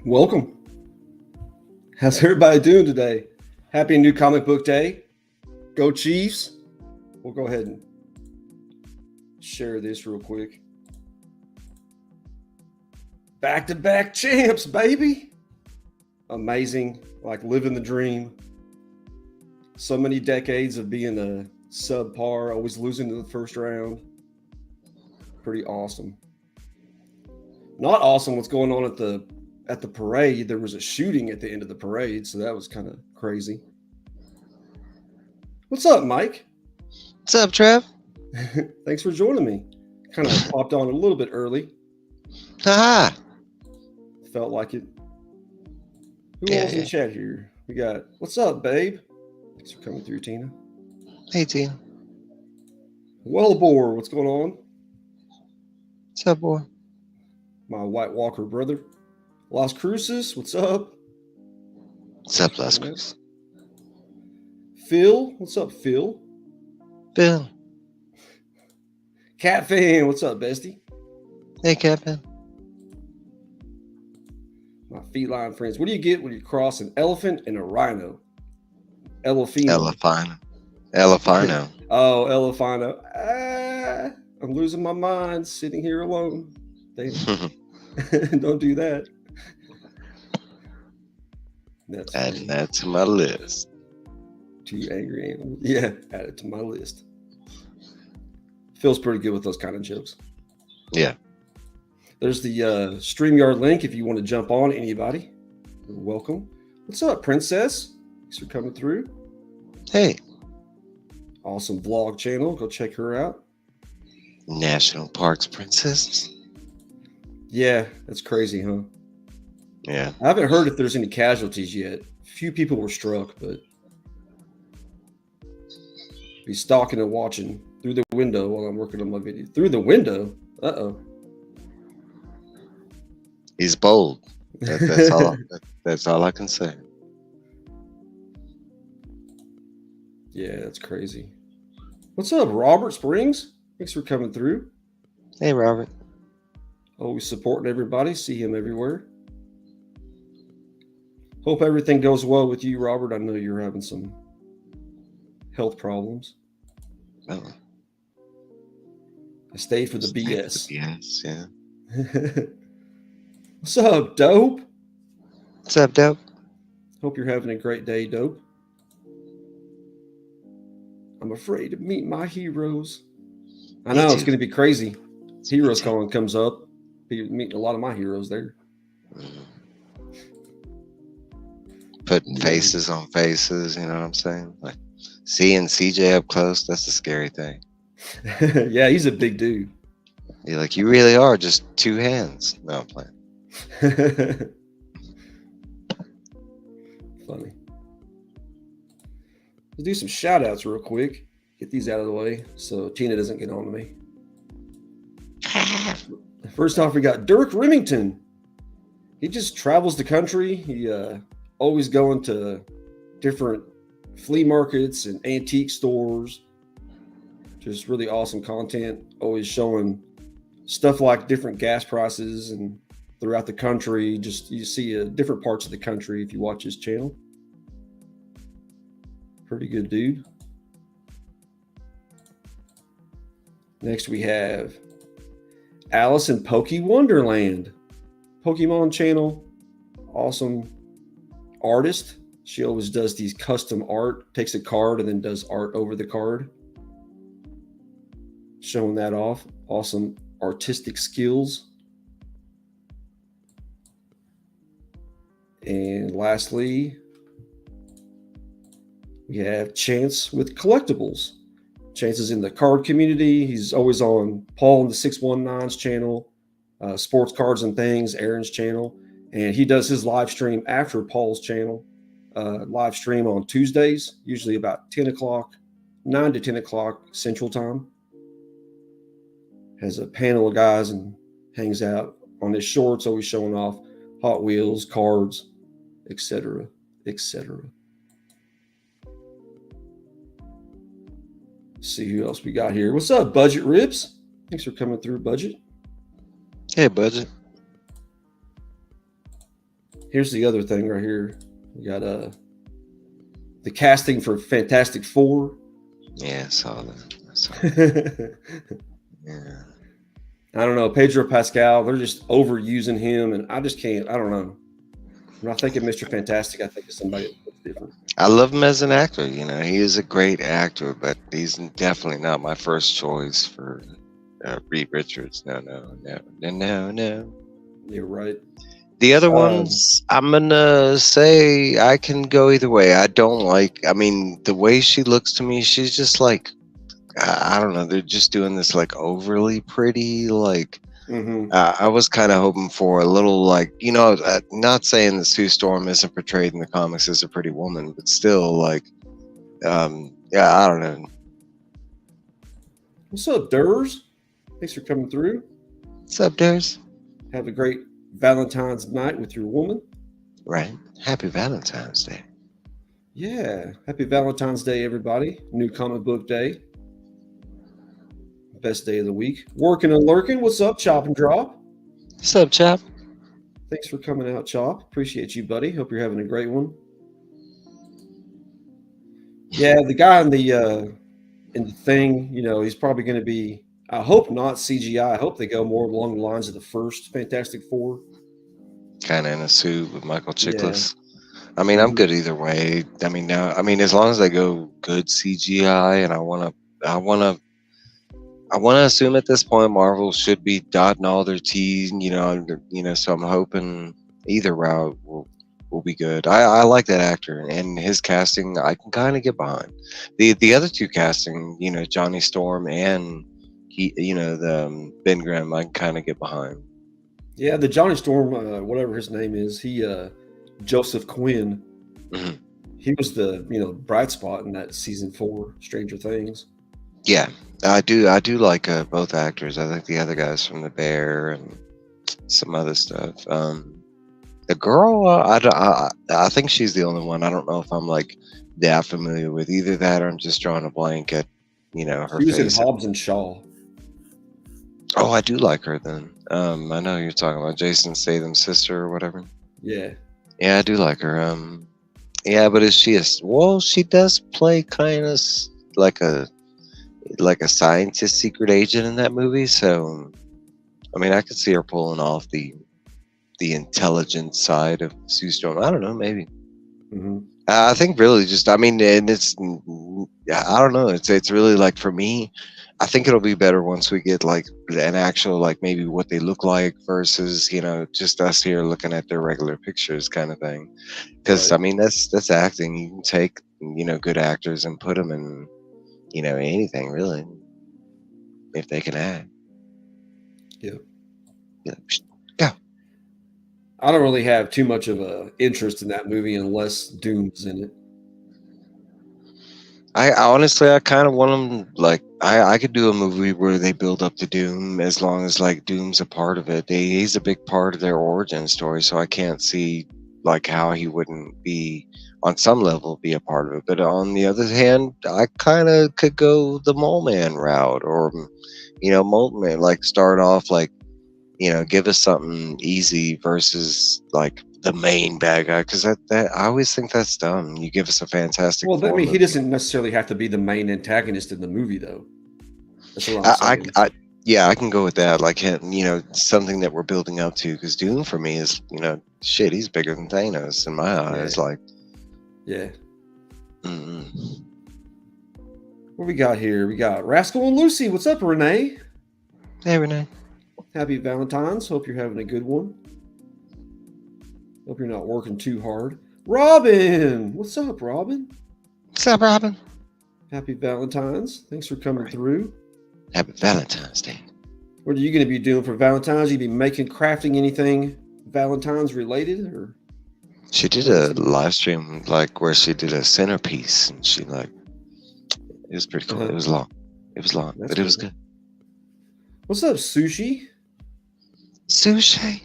Welcome. How's everybody doing today? Happy New Comic Book Day. Go Chiefs. We'll go ahead and share this real quick. Back-to-back champs, baby. Amazing. Like living the dream. So many decades of being a subpar, always losing to the first round. Pretty awesome. Not awesome what's going on at the parade. There was a shooting at the end of the parade, so that was kind of crazy. What's up, Mike? What's up, Trev? Thanks for joining me. Kind of popped on a little bit early. Haha. Felt like it. Who else in the chat here? We got, what's up, babe? Thanks for coming through, Tina. Hey, Tina. Well aboard, what's going on? What's up, boy? My White Walker brother. Las Cruces, what's up? What's up, Las Cruces? Phil, what's up, Phil? Bill. Cat fan, what's up, bestie? Hey, Captain. My feline friends. What do you get when you cross an elephant and a rhino? Elephino. Elephino. Oh, Elephino. I'm losing my mind sitting here alone. Don't do that. Adding that to my list. Two angry animals. Yeah, add it to my list. Feels pretty good with those kind of jokes. Yeah. There's the StreamYard link if you want to jump on, anybody. You're welcome. What's up, Princess? Thanks for coming through. Hey. Awesome vlog channel. Go check her out. National Parks Princess. Yeah, that's crazy, huh? Yeah. I haven't heard if there's any casualties yet. Few people were struck, but be stalking and watching through the window while I'm working on my video. Through the window? Uh-oh. He's bold. That's all. That's all I can say. Yeah, that's crazy. What's up, Robert Springs? Thanks for coming through. Hey, Robert. Always supporting everybody. See him everywhere. Hope everything goes well with you, Robert. I know you're having some health problems. Oh. I stayed for the BS. Yes, yeah. What's up, Dope? What's up, Dope? Hope you're having a great day, Dope. I'm afraid to meet my heroes. I know it's going to be crazy. Heroes Calling comes up. Be meeting a lot of my heroes there. Putting faces on faces, you know what I'm saying? Like seeing CJ up close, that's the scary thing. Yeah, he's a big dude. You're like, you really are just two hands. No, I'm playing. Funny. Let's do some shout outs real quick. Get these out of the way so Tina doesn't get on to me. First off, we got Dirk Remington. He just travels the country. He always going to different flea markets and antique stores. Just really awesome content. Always showing stuff like different gas prices and throughout the country. Just you see different parts of the country if you watch his channel. Pretty good dude. Next we have Alice in Poke Wonderland. Pokemon channel. Awesome artist. She always does these custom art. Takes a card and then does art over the card. Showing that off. Awesome artistic skills. And lastly, we have Chance with collectibles. Chance is in the card community. He's always on Paul and the 619's channel, Sports Cards and Things, Aaron's channel. And he does his live stream after Paul's channel. Live stream on Tuesdays, usually about 10 o'clock, 9 to 10 o'clock Central Time. Has a panel of guys and hangs out on his shorts, always showing off Hot Wheels, cards, etc., etc. See who else we got here. What's up, Budget Ribs? Thanks for coming through, Budget. Hey, Budget. Here's the other thing right here. We got the casting for Fantastic Four. Yeah, I saw that. Yeah. I don't know, Pedro Pascal. They're just overusing him, and I just can't. I don't know. When I think of Mr. Fantastic, I think of somebody that's different. I love him as an actor. He is a great actor, but he's definitely not my first choice for Reed Richards. No. You're right. The other ones, I'm gonna say I can go either way. I don't like. I mean, the way she looks to me, she's just like I don't know. They're just doing this like overly pretty. Like I was kind of hoping for a little like not saying that Sue Storm isn't portrayed in the comics as a pretty woman, but still like yeah, I don't know. What's up, Durs? Thanks for coming through. What's up, Durs? Have a great Valentine's night with your woman. Right. Happy Valentine's Day. Yeah. Happy Valentine's Day, everybody. New comic book day. Best day of the week. Working and lurking. What's up, Chop and Drop? What's up, Chop? Thanks for coming out, Chop. Appreciate you, buddy. Hope you're having a great one. Yeah, the guy in the thing, he's probably going to be. I hope not CGI. I hope they go more along the lines of the first Fantastic Four. Kind of in a suit with Michael Chiklis. Yeah. I mean, I'm good either way. I mean, as long as they go good CGI, and I want to assume at this point Marvel should be dotting all their T's. So I'm hoping either route will be good. I like that actor and his casting. I can kind of get behind. The other two casting, Johnny Storm and the Ben Grimm, I can kind of get behind. Yeah, the Johnny Storm, whatever his name is, he Joseph Quinn. Mm-hmm. He was the bright spot in that season 4 Stranger Things. Yeah, I do like both actors. I think the other guys from The Bear and some other stuff. The girl, I think she's the only one. I don't know if I'm like that familiar with either that, or I'm just drawing a blank at her She was face. in Hobbs and Shaw. Oh, I do like her then. I know you're talking about Jason Statham's sister or whatever. Yeah. Yeah, I do like her. Yeah, but is she well, she does play kind of like a scientist secret agent in that movie. So, I mean, I could see her pulling off the intelligent side of Sue Storm. I don't know, maybe. Mm-hmm. I think really just, I mean, and it's, I don't know. It's really like for me, I think it'll be better once we get like an actual, like maybe what they look like versus, just us here looking at their regular pictures kind of thing. Because, Right. I mean, that's acting. You can take, good actors and put them in, anything really, if they can act. Yeah. Go. I don't really have too much of a interest in that movie unless Doom's in it. I honestly, I kind of want them, like, I could do a movie where they build up to Doom as long as, like, Doom's a part of it. He's a big part of their origin story, so I can't see, like, how he wouldn't be, on some level, be a part of it. But on the other hand, I kind of could go the Mole Man route, or, Mole Man, like, start off, like, give us something easy versus, like, the main bad guy, because that I always think that's dumb. You give us a Fantastic Four. Well, I mean, he movie. doesn't necessarily have to be the main antagonist in the movie, though. That's what I'm saying. Yeah, I can go with that. Like him, something that we're building up to. Because Doom for me is, shit. He's bigger than Thanos in my eyes. Yeah. Like, yeah. Mm-mm. What we got here? We got Rascal and Lucy. What's up, Renee? Hey, Renee. Happy Valentine's. Hope you're having a good one. Hope you're not working too hard. Robin! What's up, Robin? What's up, Robin? Happy Valentine's. Thanks for coming through. Happy Valentine's Day. What are you going to be doing for Valentine's? You be crafting anything Valentine's related? Or she did a live stream, like, where she did a centerpiece, and she, like, it was pretty cool. It was long. That's but it was good. What's up, Sushi? Sushi.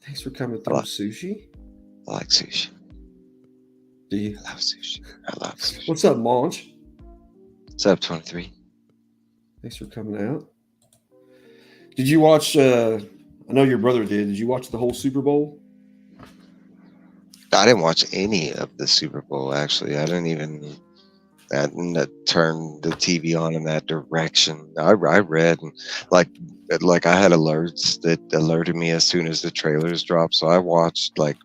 Thanks for coming through, Sushi. I like sushi. Do you? I love sushi. What's up, Monch? What's up, 23? Thanks for coming out. Did you watch, I know your brother did you watch the whole Super Bowl? I didn't watch any of the Super Bowl. Actually, I didn't turn the TV on in that direction. I read and like I had alerts that alerted me as soon as the trailers dropped. So I watched like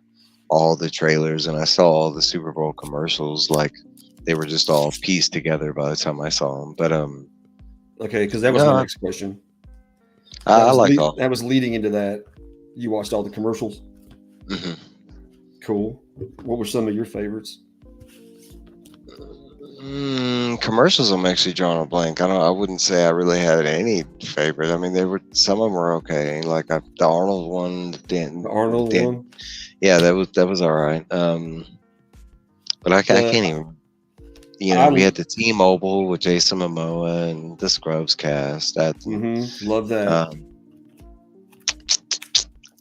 all the trailers and I saw all the Super Bowl commercials. Like they were just all pieced together by the time I saw them. But Okay, because that was my no, next question. I liked all. That was leading into that. You watched all the commercials. Hmm. Cool. What were some of your favorites? Commercials, I'm actually drawing a blank. I wouldn't say I really had any favorite. I mean, some of them were okay. Like the Arnold one, The Arnold one. yeah, that was all right. But I The can't even. I We had the T-Mobile with Jason Momoa and the Scrubs cast. love that.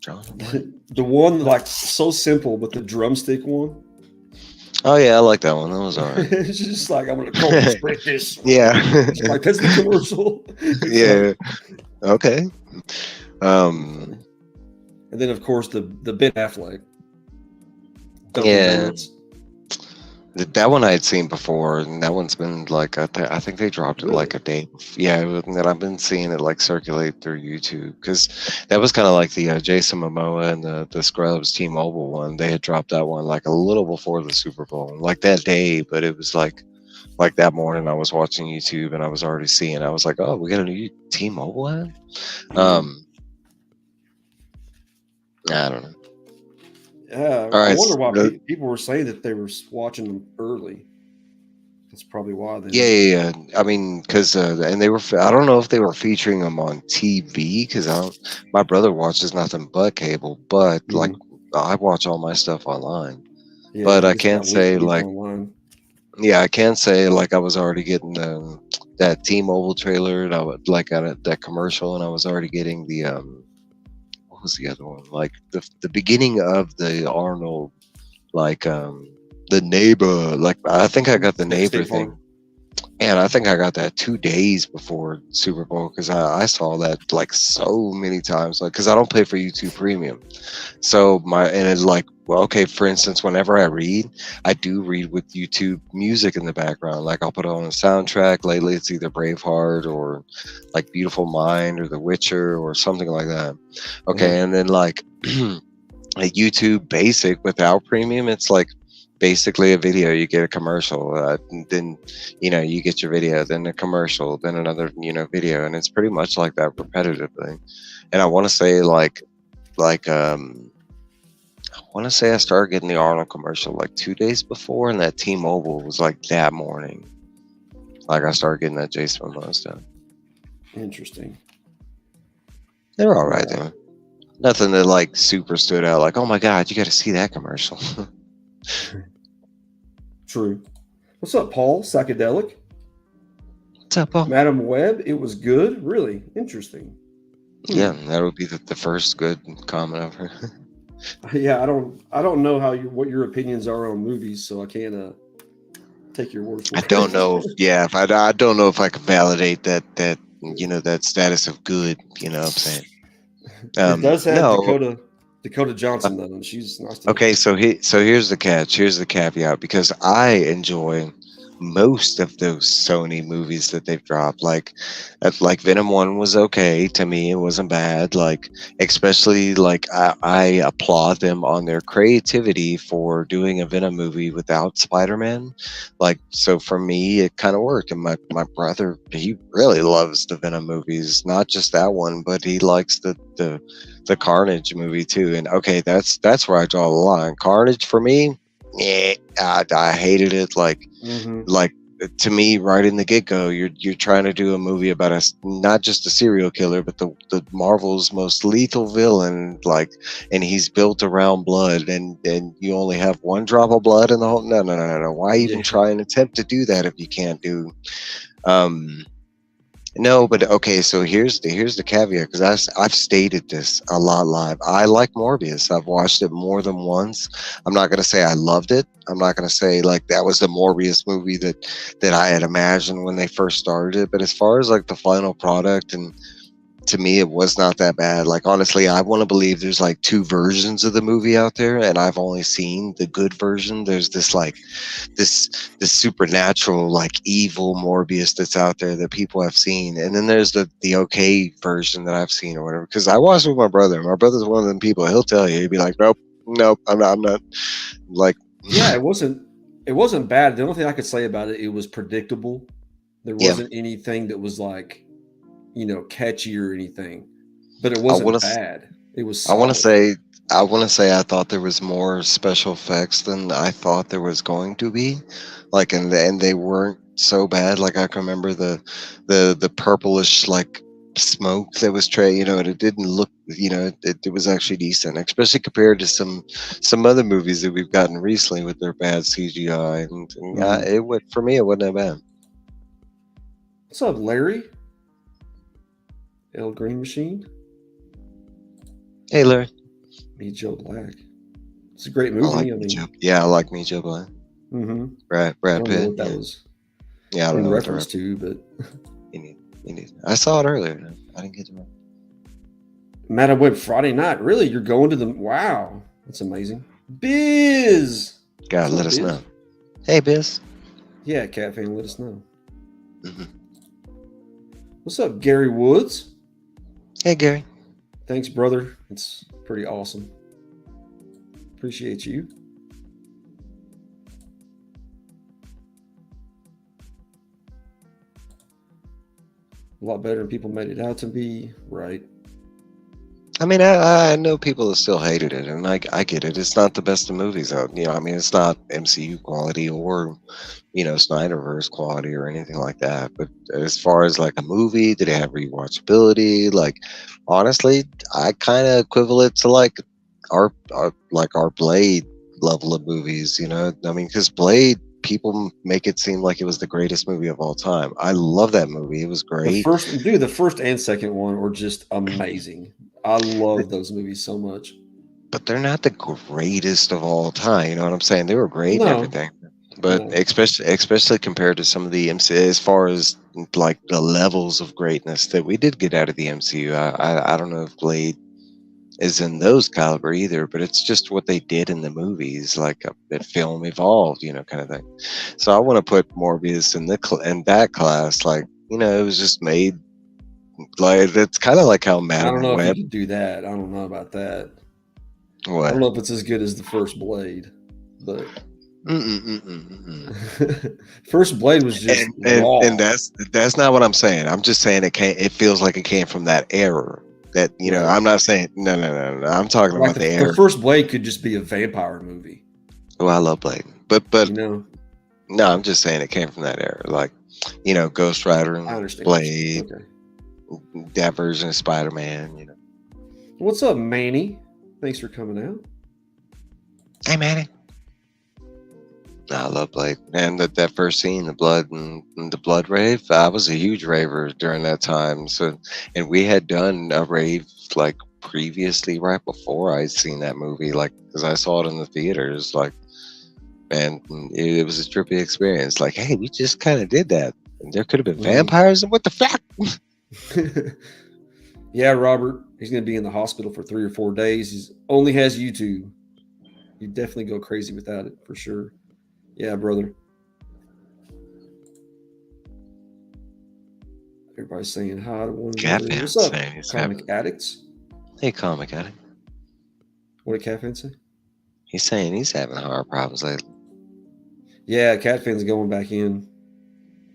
Drawing a blank. The one like so simple, but the drumstick one. Oh yeah, I like that one. That was all right. It's just like I'm gonna concentrate this. Yeah. It's like that's the commercial. Yeah. Okay. And then of course the Ben Affleck. Dunkin' Yeah. Donuts. That one I had seen before, and that one's been like I think they dropped it like a day. Yeah, and I've been seeing it like circulate through YouTube because that was kind of like the Jason Momoa and the Scrubs T-Mobile one. They had dropped that one like a little before the Super Bowl, like that day. But it was like that morning I was watching YouTube and I was already seeing. I was like, oh, we got a new T-Mobile ad. I don't know. Yeah, All I right. wonder why people were saying that they were watching them early. That's probably why. Then. Yeah. I mean, because and they were. I don't know if they were featuring them on TV because my brother watches nothing but cable, but like I watch all my stuff online. Yeah, but I it's can't got say leads like. online. Yeah, I can't say like I was already getting that T-Mobile trailer and I would like that commercial, and I was already getting the what was the other one? Like the beginning of the Arnold, like the neighbor. Like I think I got the neighbor thing. And I think I got that 2 days before Super Bowl because I saw that like so many times. Like because I don't pay for YouTube Premium, so and it's like, well, okay. For instance, whenever I do read with YouTube music in the background. Like I'll put on a soundtrack. Lately, it's either Braveheart or like Beautiful Mind or The Witcher or something like that. Okay, and then like like YouTube Basic without Premium, it's like basically a video. You get a commercial, then you get your video, then a commercial, then another video, and it's pretty much like that repetitively. And I want to say I started getting the Arnold commercial like 2 days before, and that T-Mobile was like that morning. Like I started getting that Jason Momoa stuff. Interesting. They're all right though. Nothing that like super stood out. Like, oh my god, you got to see that commercial. True. What's up, Paul? Psychedelic. What's up, Paul? Madam Web. It was good. Really interesting. Yeah, that would be the first good comment of her. Yeah, I don't know what your opinions are on movies, so I can't take your word for it. I don't know. If I don't know if I can validate that that status of good. You know what I'm saying? It does have Dakota Johnson though, and she's nice. Okay, so here's the catch. Here's the caveat, because I enjoy most of those Sony movies that they've dropped. Like Venom 1 was okay to me. It wasn't bad. Like especially like I applaud them on their creativity for doing a Venom movie without Spider-Man. Like, so for me it kind of worked. And my brother, he really loves the Venom movies, not just that one, but he likes the Carnage movie too. And okay, that's where I draw the line. Carnage for me, yeah, I hated it. Like to me, right in the get-go, you're trying to do a movie about not just a serial killer, but the Marvel's most lethal villain. Like, and he's built around blood, and you only have one drop of blood in the whole. No. Why even try and attempt to do that if you can't do? No, but okay. So here's the caveat, because I've stated this a lot live. I like Morbius. I've watched it more than once. I'm not gonna say I loved it. I'm not gonna say like that was the Morbius movie that I had imagined when they first started it. But as far as like the final product and to me, it was not that bad. Like, honestly, I want to believe there's like two versions of the movie out there, and I've only seen the good version. There's this like this supernatural, like evil Morbius that's out there that people have seen, and then there's the okay version that I've seen or whatever. Because I watched it with my brother. My brother's one of them people. He'll tell you, he'd be like, nope, nope, I'm not. Like, Yeah, it wasn't bad. The only thing I could say about it, it was predictable. There yeah, wasn't anything that was like, catchy or anything. But it I wasn't want to. bad. It was I want to solid. say. I want to say I thought there was more special effects than I thought there was going to be, like, and they weren't so bad. Like, I can remember the purplish like smoke that was and it didn't look, it was actually decent, especially compared to some other movies that we've gotten recently with their bad CGI, and Mhm. it would for me it wasn't that bad. What's up, Larry? L Green Machine? Hey, Larry, Me Joe Black. It's a great I like movie. I me Joe. mean, Yeah, I like me Joe Black. I Brad don't know Pitt. what that was Yeah, I don't in know what the reference to, but You need, I saw it earlier. I didn't get to it. Matt, I went Friday night. Really? You're going to the wow. That's amazing. Biz. God, What's let up, us Biz? know. Hey, Biz. Yeah, Cat fan, let us know. hmm What's up, Gary Woods? Hey, Gary. Thanks, brother. It's pretty awesome. Appreciate you. A lot better than people made it out to be, right? I mean, I know people that still hated it, and I get it. It's not the best of movies out. I mean, it's not MCU quality or, Snyderverse quality or anything like that. But as far as like a movie, did it have rewatchability? Like, honestly, I kind of equivalent to like our Blade level of movies. I mean, because Blade, people make it seem like it was the greatest movie of all time. I love that movie. It was great. The first and second one were just amazing. I love those movies so much. But they're not the greatest of all time. You know what I'm saying? They were great and No, everything, but no. especially compared to some of the MC, as far as like the levels of greatness that we did get out of the MCU, I don't know if Blade is in those caliber either, but it's just what they did in the movies, like the film evolved, kind of thing. So I want to put Morbius in in that class, like it was just made like it's kind of like how I don't Madam know if you Web. could do that. I don't know about that. I don't What? know if it's as good as the first Blade, but Mm-mm-mm-mm-mm. first Blade was just And raw. that's not what I'm saying. I'm just saying it feels like it came from that era. That Right. I'm not saying no. I'm talking Like about the the era. first Blade could just be a vampire movie, Oh, I love Blade, but you know? no, I'm just saying it came from that era. Like, Ghost Rider I and understand what you're saying. Blade, Okay. that version of Spider Man. What's up, Manny? Thanks for coming out. Hey, Manny. No, I love Blade, and that first scene, the blood and the blood rave. I was a huge raver during that time. So, and we had done a rave like previously, right before I'd seen that movie, like because I saw it in the theaters, like, and it was a trippy experience. Like, hey, we just kind of did that, and there could have been vampires, and what the fuck? Yeah, Robert. He's going to be in the hospital for 3 or 4 days. He only has YouTube. You definitely go crazy without it for sure. Yeah, brother. Everybody's saying hi to one another. Catfan What's up, saying he's comic having. addicts? Hey, comic addict. What did Catfan say? He's saying he's having heart problems lately. Yeah, Catfan's going back in.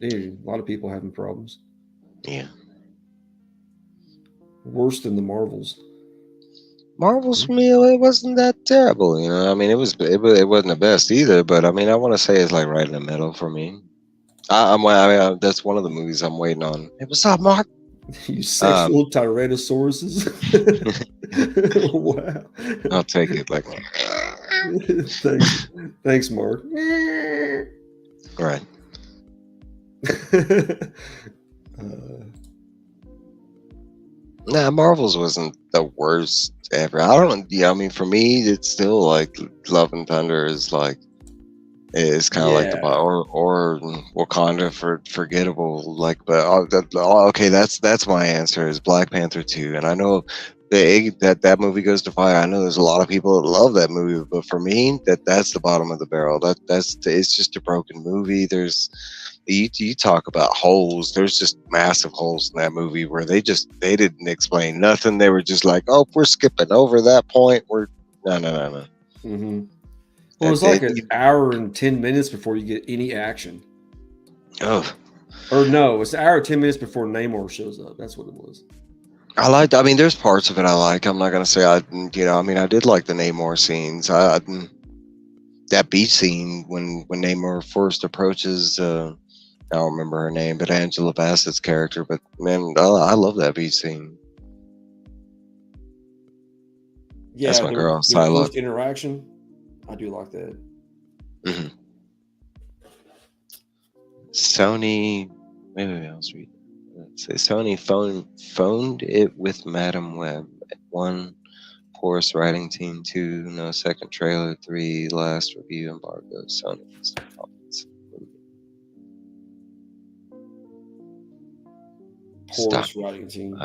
Dude, a lot of people having problems. Yeah. Worse than the Marvels. Marvel's for me, it wasn't that terrible. I mean, it wasn't the best either, but I mean, I want to say it's like right in the middle for me. That's one of the movies I'm waiting on. Hey, what's up, Mark? You sexual tyrannosauruses. Wow. I'll take it. Like, Thanks, Mark. right. Nah, Marvel's wasn't the worst ever. I don't. Yeah, I mean, for me, it's still like Love and Thunder is like Is kind of like the Yeah. or Wakanda for forgettable. Like, but okay, that's my answer is Black Panther 2, and I know that movie goes to fire. I know there's a lot of people that love that movie, but for me, that's the bottom of the barrel. It's just a broken movie. There's you talk about holes. There's just massive holes in that movie where they didn't explain nothing. They were just like, oh, we're skipping over that point. We're no. Mm-hmm. Well, it's like an hour and 10 minutes before you get any action. Oh, Or no, it's an hour and 10 minutes before Namor shows up. That's what it was. I mean, there's parts of it I like. I'm not gonna say I mean, I did like the Namor scenes. That beach scene when Namor first approaches. I don't remember her name, but Angela Bassett's character. But man, I love that beach scene. Yeah, That's my girl, their Psylocke. first interaction. I do like that. Mm-hmm. Sony, maybe I'll read. Let's say Sony phoned it with Madam Web. 1, Horse Writing Team. 2, no second trailer. 3, last review embargo. Sony. Horse Writing Team.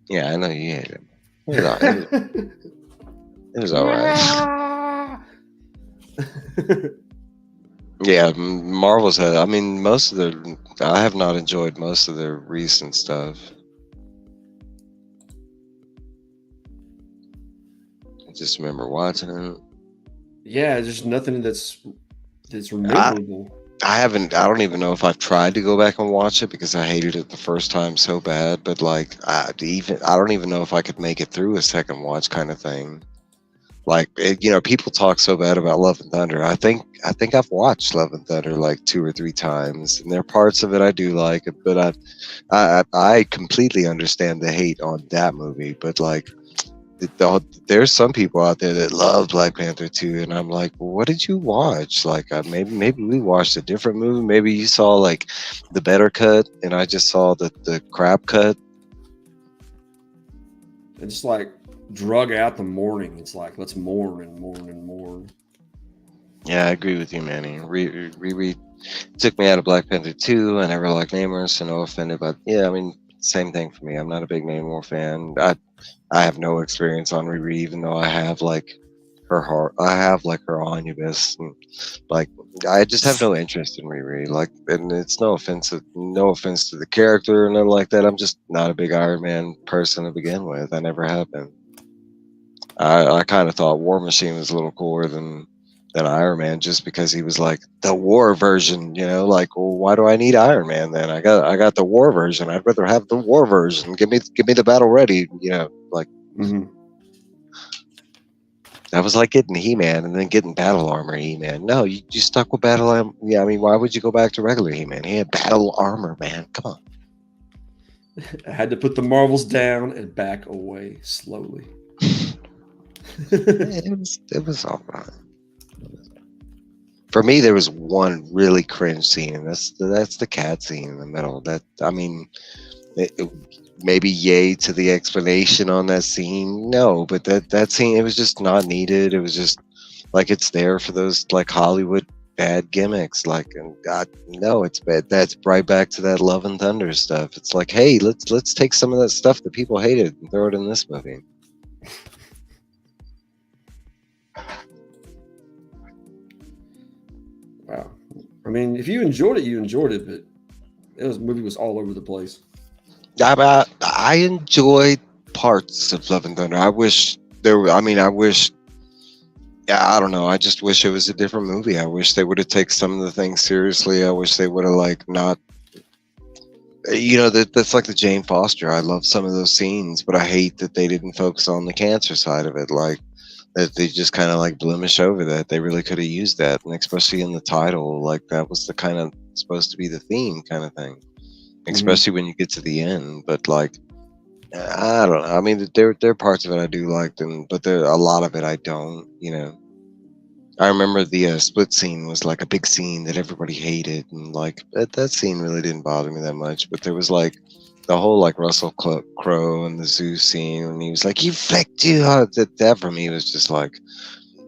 Yeah, I know you hate it. It was all right. Yeah, Marvel's had. I mean, most of their. I have not enjoyed most of their recent stuff. I just remember watching it. Yeah, there's nothing that's memorable. I haven't. I don't even know if I've tried to go back and watch it because I hated it the first time so bad. But like, I don't even know if I could make it through a second watch kind of thing. Like, people talk so bad about Love and Thunder. I think I've watched Love and Thunder like 2 or 3 times, and there are parts of it I do like it, but I completely understand the hate on that movie. But like, there's some people out there that love Black Panther 2, and I'm like, well, what did you watch? Like, maybe we watched a different movie. Maybe you saw like the better cut, and I just saw the crap cut. It's just like drug out the mourning. It's like, let's mourn and mourn and mourn. Yeah, I agree with you, Manny. Riri took me out of Black Panther 2. I never liked Namor, so no offended, but yeah, I mean, same thing for me. I'm not a big Namor fan. I have no experience on Riri, even though I have like her heart. I have like her omnibus, and like I just have no interest in Riri. Like, and it's no offense to the character or nothing like that. I'm just not a big Iron Man person to begin with. I never have been. I kind of thought War Machine was a little cooler than Iron Man, just because he was like the war version, like, well, why do I need Iron Man then? I got the war version. I'd rather have the war version. Give me the battle ready, like. Mm-hmm. That was like getting He-Man and then getting battle armor He-Man. No, you stuck with battle armor. Yeah, I mean, why would you go back to regular He-Man? He had battle armor, man. Come on. I had to put the marbles down and back away slowly. It was all right. For me, there was one really cringe scene, and that's the cat scene in the middle. That, I mean, maybe yay to the explanation on that scene. No, but that scene, it was just not needed. It was just like, it's there for those like Hollywood bad gimmicks. Like, and God, no, it's bad. That's right back to that Love and Thunder stuff. It's like, hey, let's take some of that stuff that people hated and throw it in this movie. Wow. I mean, if you enjoyed it, you enjoyed it, but movie was all over the place. I enjoyed parts of Love and Thunder. I wish there were. I mean, I wish. Yeah, I don't know. I just wish it was a different movie. I wish they would have taken some of the things seriously. I wish they would have like not. That's like the Jane Foster. I love some of those scenes, but I hate that they didn't focus on the cancer side of it. Like, that they just kind of like blemish over that. They really could have used that, and especially in the title, like that was the kind of supposed to be the theme kind of thing. Especially when you get to the end. But like, I don't know. I mean, there are parts of it I do like, but there a lot of it I don't. I remember the split scene was like a big scene that everybody hated, and like that scene really didn't bother me that much. But there was like the whole like Russell Crowe and the zoo scene, and he was like, "You flicked too hard." That for me was just like,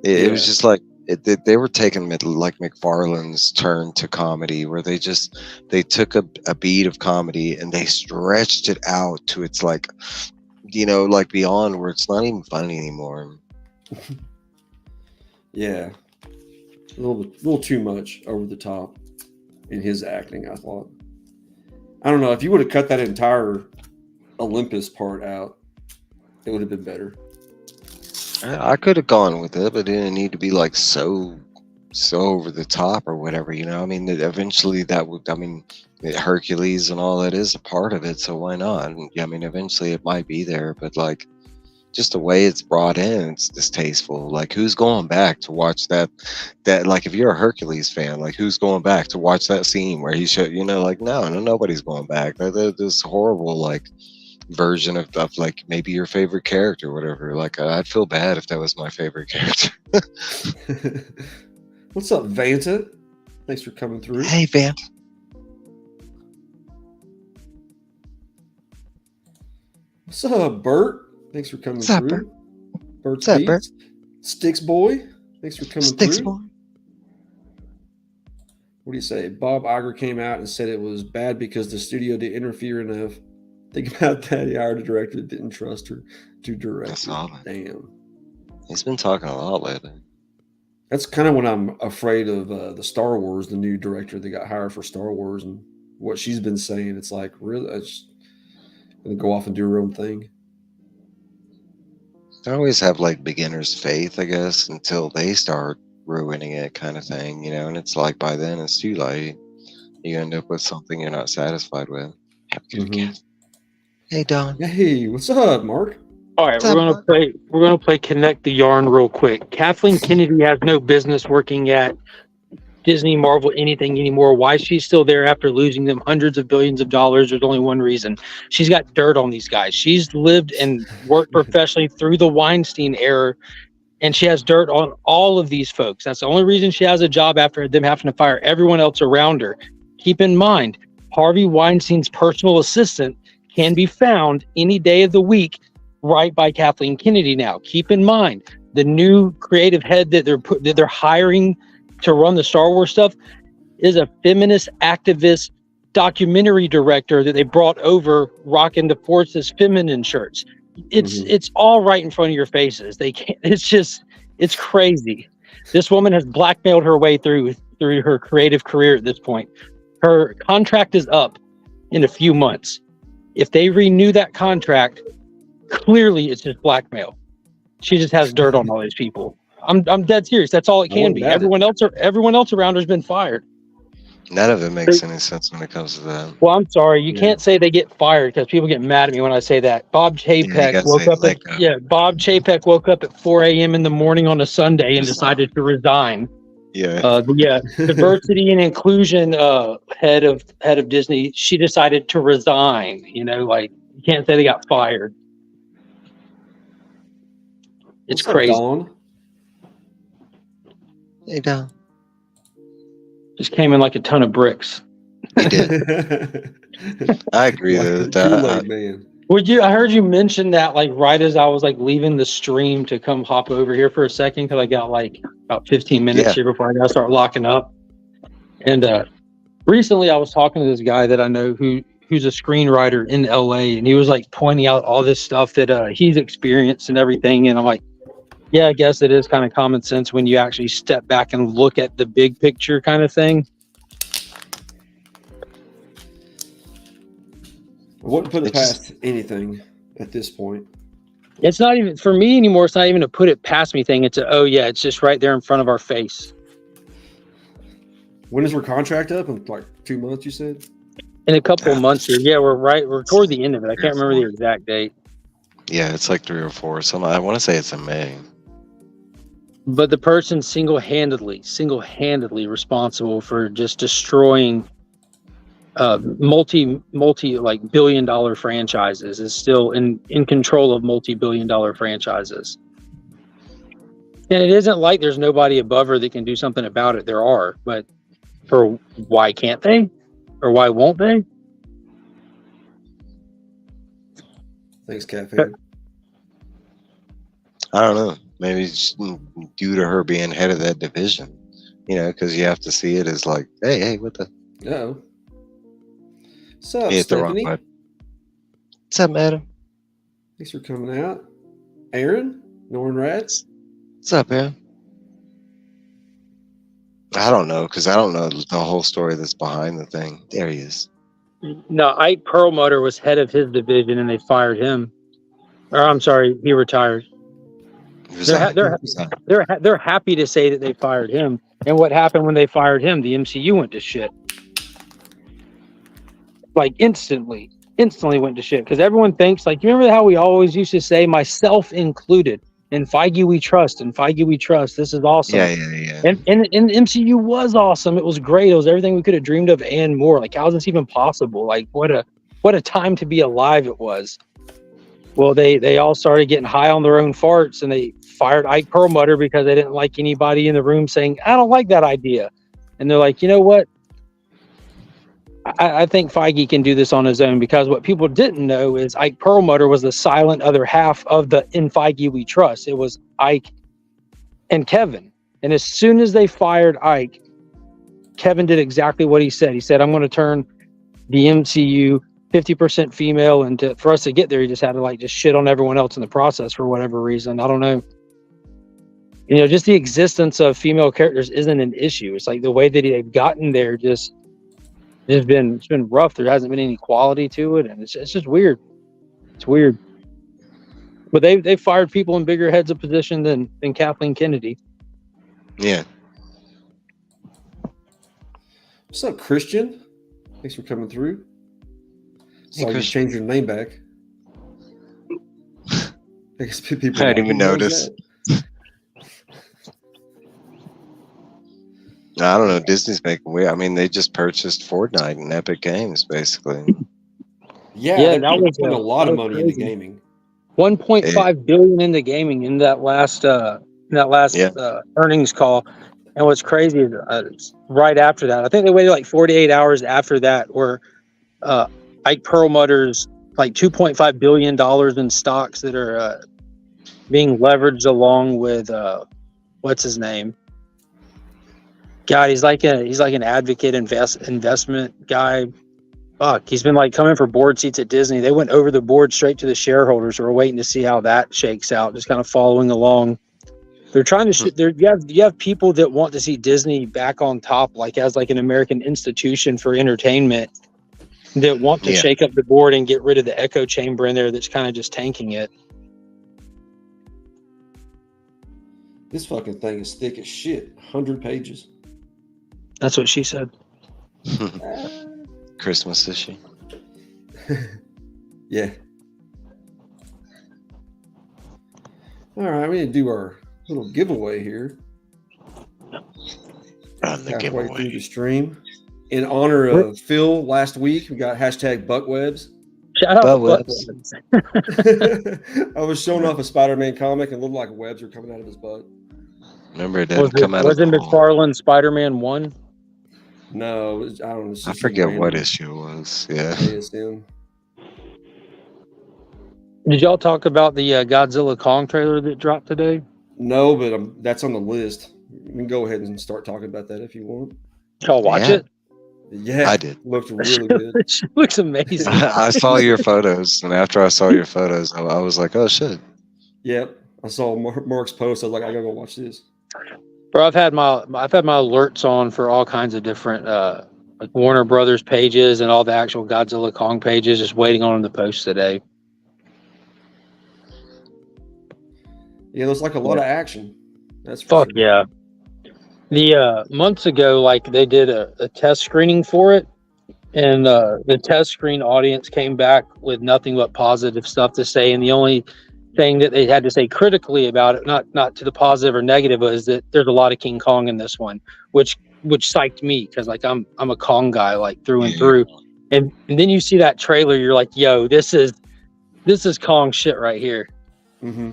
it was just like, they were taking like McFarlane's turn to comedy, where they took a beat of comedy and they stretched it out to its like, like beyond where it's not even funny anymore. Yeah, a little too much over the top in his acting, I thought. I don't know, if you would have cut that entire Olympus part out, it would have been better. I could have gone with it, but it didn't need to be like so over the top or whatever. I mean, eventually that would. I mean, Hercules and all that is a part of it, so why not? And, I mean, eventually it might be there, but like, just the way it's brought in, it's distasteful. Like, who's going back to watch that? Like, if you're a Hercules fan, like, who's going back to watch that scene where he showed? Like, no, nobody's going back. This horrible like version of like maybe your favorite character or whatever. Like, I'd feel bad if that was my favorite character. What's up, Vanta? Thanks for coming through. Hey, Vanta. What's up, Bert? Thanks for coming through. Bert? Bert's What's up, Beats. Bert? Sticks Boy. Thanks for coming Sticks through. Boy. What do you say? Bob Iger came out and said it was bad because the studio didn't interfere enough. Think about that. He hired a director that didn't trust her to direct. That's all. Damn. He's been talking a lot lately. That's kind of when I'm afraid of the Star Wars, the new director that got hired for Star Wars, and what she's been saying. It's like, really? It's going to go off and do her own thing. They always have like beginner's faith, I guess, until they start ruining it, kind of thing, and it's like by then it's too late. You end up with something you're not satisfied with. Have a good weekend. Hey, Don. Hey, what's up, Mark? All right, we're gonna play Connect the Yarn real quick. Kathleen Kennedy has no business working at Disney, Marvel, anything anymore. Why she's still there after losing them hundreds of billions of dollars? There's only one reason. She's got dirt on these guys. She's lived and worked professionally through the Weinstein era, and she has dirt on all of these folks. That's the only reason she has a job after them having to fire everyone else around her. Keep in mind, Harvey Weinstein's personal assistant can be found any day of the week right by Kathleen Kennedy now. Keep in mind, the new creative head that they're hiring to run the Star Wars stuff is a feminist activist documentary director that they brought over rocking the Force's feminine shirts. It's all right in front of your faces. They can't. It's crazy. This woman has blackmailed her way through her creative career at this point. Her contract is up in a few months. If they renew that contract, clearly it's just blackmail. She just has dirt on all these people. I'm dead serious. That's all it can be. Everyone else around her has been fired. None of it makes any sense when it comes to that. Well, I'm sorry. You can't say they get fired because people get mad at me when I say that. Bob Chapek Bob Chapek woke up at 4 a.m. in the morning on a Sunday and decided to resign. Diversity and inclusion head of Disney. She decided to resign. You can't say they got fired. It's crazy. Hey, Don. Just came in like a ton of bricks. He did. I agree with that. Man. I heard you mention that like right as I was like leaving the stream to come hop over here for a second because I got like about 15 minutes here before I gotta start locking up. And recently I was talking to this guy that I know who's a screenwriter in LA, and he was like pointing out all this stuff that he's experienced and everything, and I'm like, yeah, I guess it is kind of common sense when you actually step back and look at the big picture kind of thing. I wouldn't put it past anything at this point. It's not even, for me anymore, it's not even a put it past me thing. It's it's just right there in front of our face. When is her contract up? In like 2 months, you said? In a couple of months here. Yeah, we're toward the end of it. I can't remember the exact date. Yeah, it's like 3 or 4. I want to say it's in May. But the person single-handedly responsible for just destroying multi like billion-dollar franchises is still in control of multi-billion-dollar franchises. And it isn't like there's nobody above her that can do something about it. There are, but why can't they? Or why won't they? Thanks, Cat Fan. I don't know. Maybe it's due to her being head of that division, because you have to see it as like, hey, what the? Oh. What's up, Hit the wrong Stephanie? button. What's up, madam? Thanks for coming out. Aaron? Norman Rats? What's up, man? I don't know, because I don't know the whole story that's behind the thing. There he is. No, Ike Perlmutter was head of his division, and they fired him. Or I'm sorry, he retired. They're happy to say that they fired him. And what happened when they fired him? The MCU went to shit. Like instantly went to shit. Because everyone thinks, like, you remember how we always used to say, myself included, in Feige we trust, this is awesome. Yeah. And the MCU was awesome. It was great. It was everything we could have dreamed of and more. Like, how is this even possible? Like, what a time to be alive it was. Well, they all started getting high on their own farts, and they fired Ike Perlmutter because they didn't like anybody in the room saying, I don't like that idea. And they're like, you know what? I think Feige can do this on his own, because what people didn't know is Ike Perlmutter was the silent other half of the In Feige We Trust. It was Ike and Kevin. And as soon as they fired Ike, Kevin did exactly what he said. He said, I'm going to turn the MCU 50% female, and for us to get there, he just had to just shit on everyone else in the process for whatever reason. I don't know. Just the existence of female characters isn't an issue. It's like the way that they've gotten there it's been rough. There hasn't been any quality to it, and it's just weird. It's weird. But they fired people in bigger heads of position than Kathleen Kennedy. Yeah. What's up, Christian? Thanks for coming through. So you changed your name back. I guess people I didn't even notice. I don't know. Disney's making weird. I mean, they just purchased Fortnite and Epic Games, basically. Yeah, that was putting a lot of money into gaming. 1.5 billion into gaming in that last earnings call. And what's crazy is right after that, I think they waited like 48 hours after that, where Ike Perlmutter's like $2.5 billion in stocks that are being leveraged along with what's his name? God, he's like an advocate investment guy. Fuck, he's been coming for board seats at Disney. They went over the board straight to the shareholders. We're waiting to see how that shakes out. Just kind of following along. They're trying to. You have people that want to see Disney back on top, as an American institution for entertainment, that want to shake up the board and get rid of the echo chamber in there that's kind of just tanking it. This fucking thing is thick as shit. 100 pages. That's what she said. Christmas issue. Yeah. All right, we need to do our little giveaway here. Halfway through the stream. In honor of Phil last week, we got #BuckWebs. Shout out to BuckWebs. I was showing off a Spider-Man comic and it looked like webs were coming out of his butt. Remember, it didn't come out of the McFarlane Spider-Man 1? No, I don't know. I forget what issue it was. Yeah. ASM. Did y'all talk about the Godzilla Kong trailer that dropped today? No, but that's on the list. We can go ahead and start talking about that if you want. Y'all watch it? Yeah, I did. Looked really good. It looks amazing. I saw your photos, and after I saw your photos, I was like, "Oh shit!" Yep, I saw Mark's post. I was like, "I gotta go watch this." Bro, I've had my alerts on for all kinds of different Warner Brothers pages and all the actual Godzilla Kong pages, just waiting on them to post today. Yeah, there's a lot of action. That's fuck sure. Yeah. The months ago, they did a test screening for it, and the test screen audience came back with nothing but positive stuff to say, and the only thing that they had to say critically about it, not to the positive or negative, is that there's a lot of King Kong in this one, which psyched me, because I'm a Kong guy through and through, and then you see that trailer, you're like, yo, this is Kong shit right here. Mm-hmm.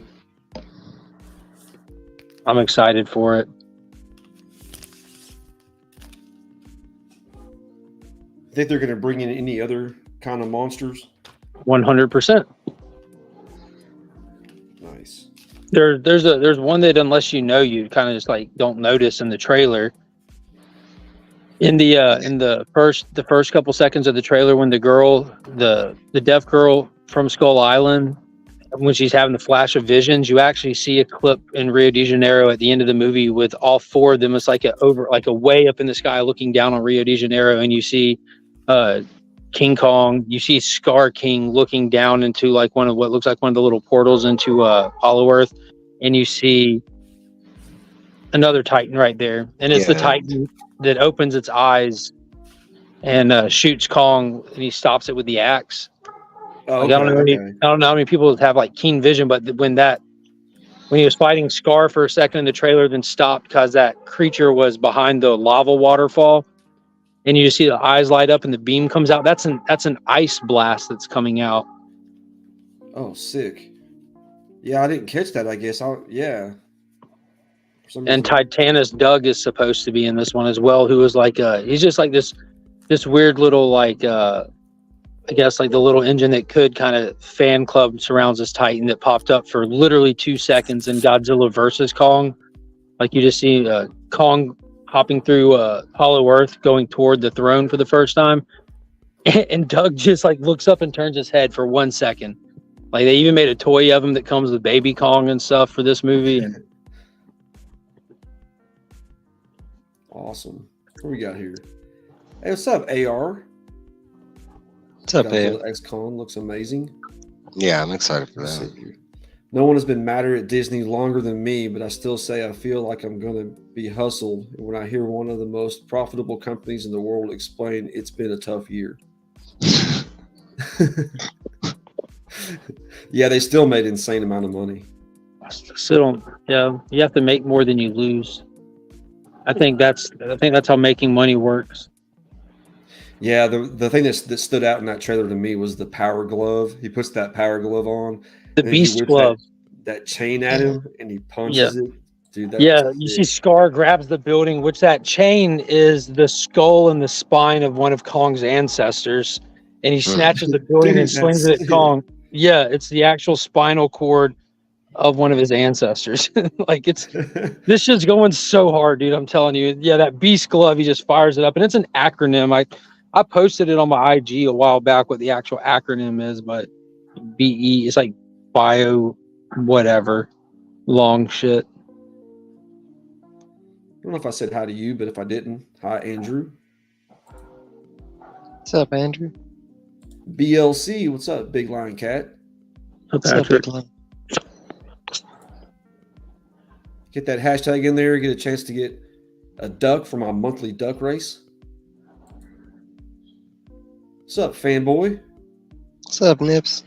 I'm excited for it. Think they're going to bring in any other kind of monsters? 100%. Nice. There's one that unless you know, you kind of just like don't notice in the trailer. In the first couple seconds of the trailer, when the deaf girl from Skull Island, when she's having the flash of visions, you actually see a clip in Rio de Janeiro at the end of the movie with all four of them. It's like a way up in the sky looking down on Rio de Janeiro, and you see King Kong, you see Scar King looking down into like one of what looks like one of the little portals into Hollow Earth, and you see another Titan right there, and it's the Titan that opens its eyes and shoots Kong, and he stops it with the axe. Oh, like, I don't know how many people have like keen vision, but when he was fighting Scar for a second in the trailer, then stopped because that creature was behind the lava waterfall, and you just see the eyes light up and the beam comes out. That's an ice blast that's coming out. Oh, sick. Yeah, I didn't catch that. I guess yeah. And Titanus Doug is supposed to be in this one as well, who is like he's just like this weird little like I guess like the little engine that could kind of fan club surrounds this Titan that popped up for literally 2 seconds in Godzilla versus Kong. Like you just see Kong hopping through Hollow Earth going toward the throne for the first time, and Doug just like looks up and turns his head for 1 second. Like they even made a toy of him that comes with Baby Kong and stuff for this movie. And awesome. What we got here? Hey, what's up, AR? What's up, AR? XCon looks amazing. Yeah, I'm excited for that. No one has been madder at Disney longer than me, but I still say I feel like I'm going to be hustled when I hear one of the most profitable companies in the world explain it's been a tough year. Yeah, they still made an insane amount of money. Still, yeah, you have to make more than you lose. I think that's how making money works. Yeah, the thing that stood out in that trailer to me was the power glove. He puts that power glove on. The beast glove. That chain at him, and he punches it. Dude, you see Scar grabs the building, which that chain is the skull and the spine of one of Kong's ancestors, and he snatches the building and slings it at Kong. Yeah, it's the actual spinal cord of one of his ancestors. Like this shit's going so hard, dude. I'm telling you. Yeah, that beast glove, he just fires it up, and it's an acronym. I posted it on my IG a while back what the actual acronym is, but BE, it's like bio whatever long shit. I don't know if I said hi to you, but if I didn't, hi, Andrew. What's up, Andrew? BLC, what's up, Big Lion Cat? What's up, Big Lion? Get that hashtag in there, get a chance to get a duck for my monthly duck race. What's up, fanboy? What's up, Nips?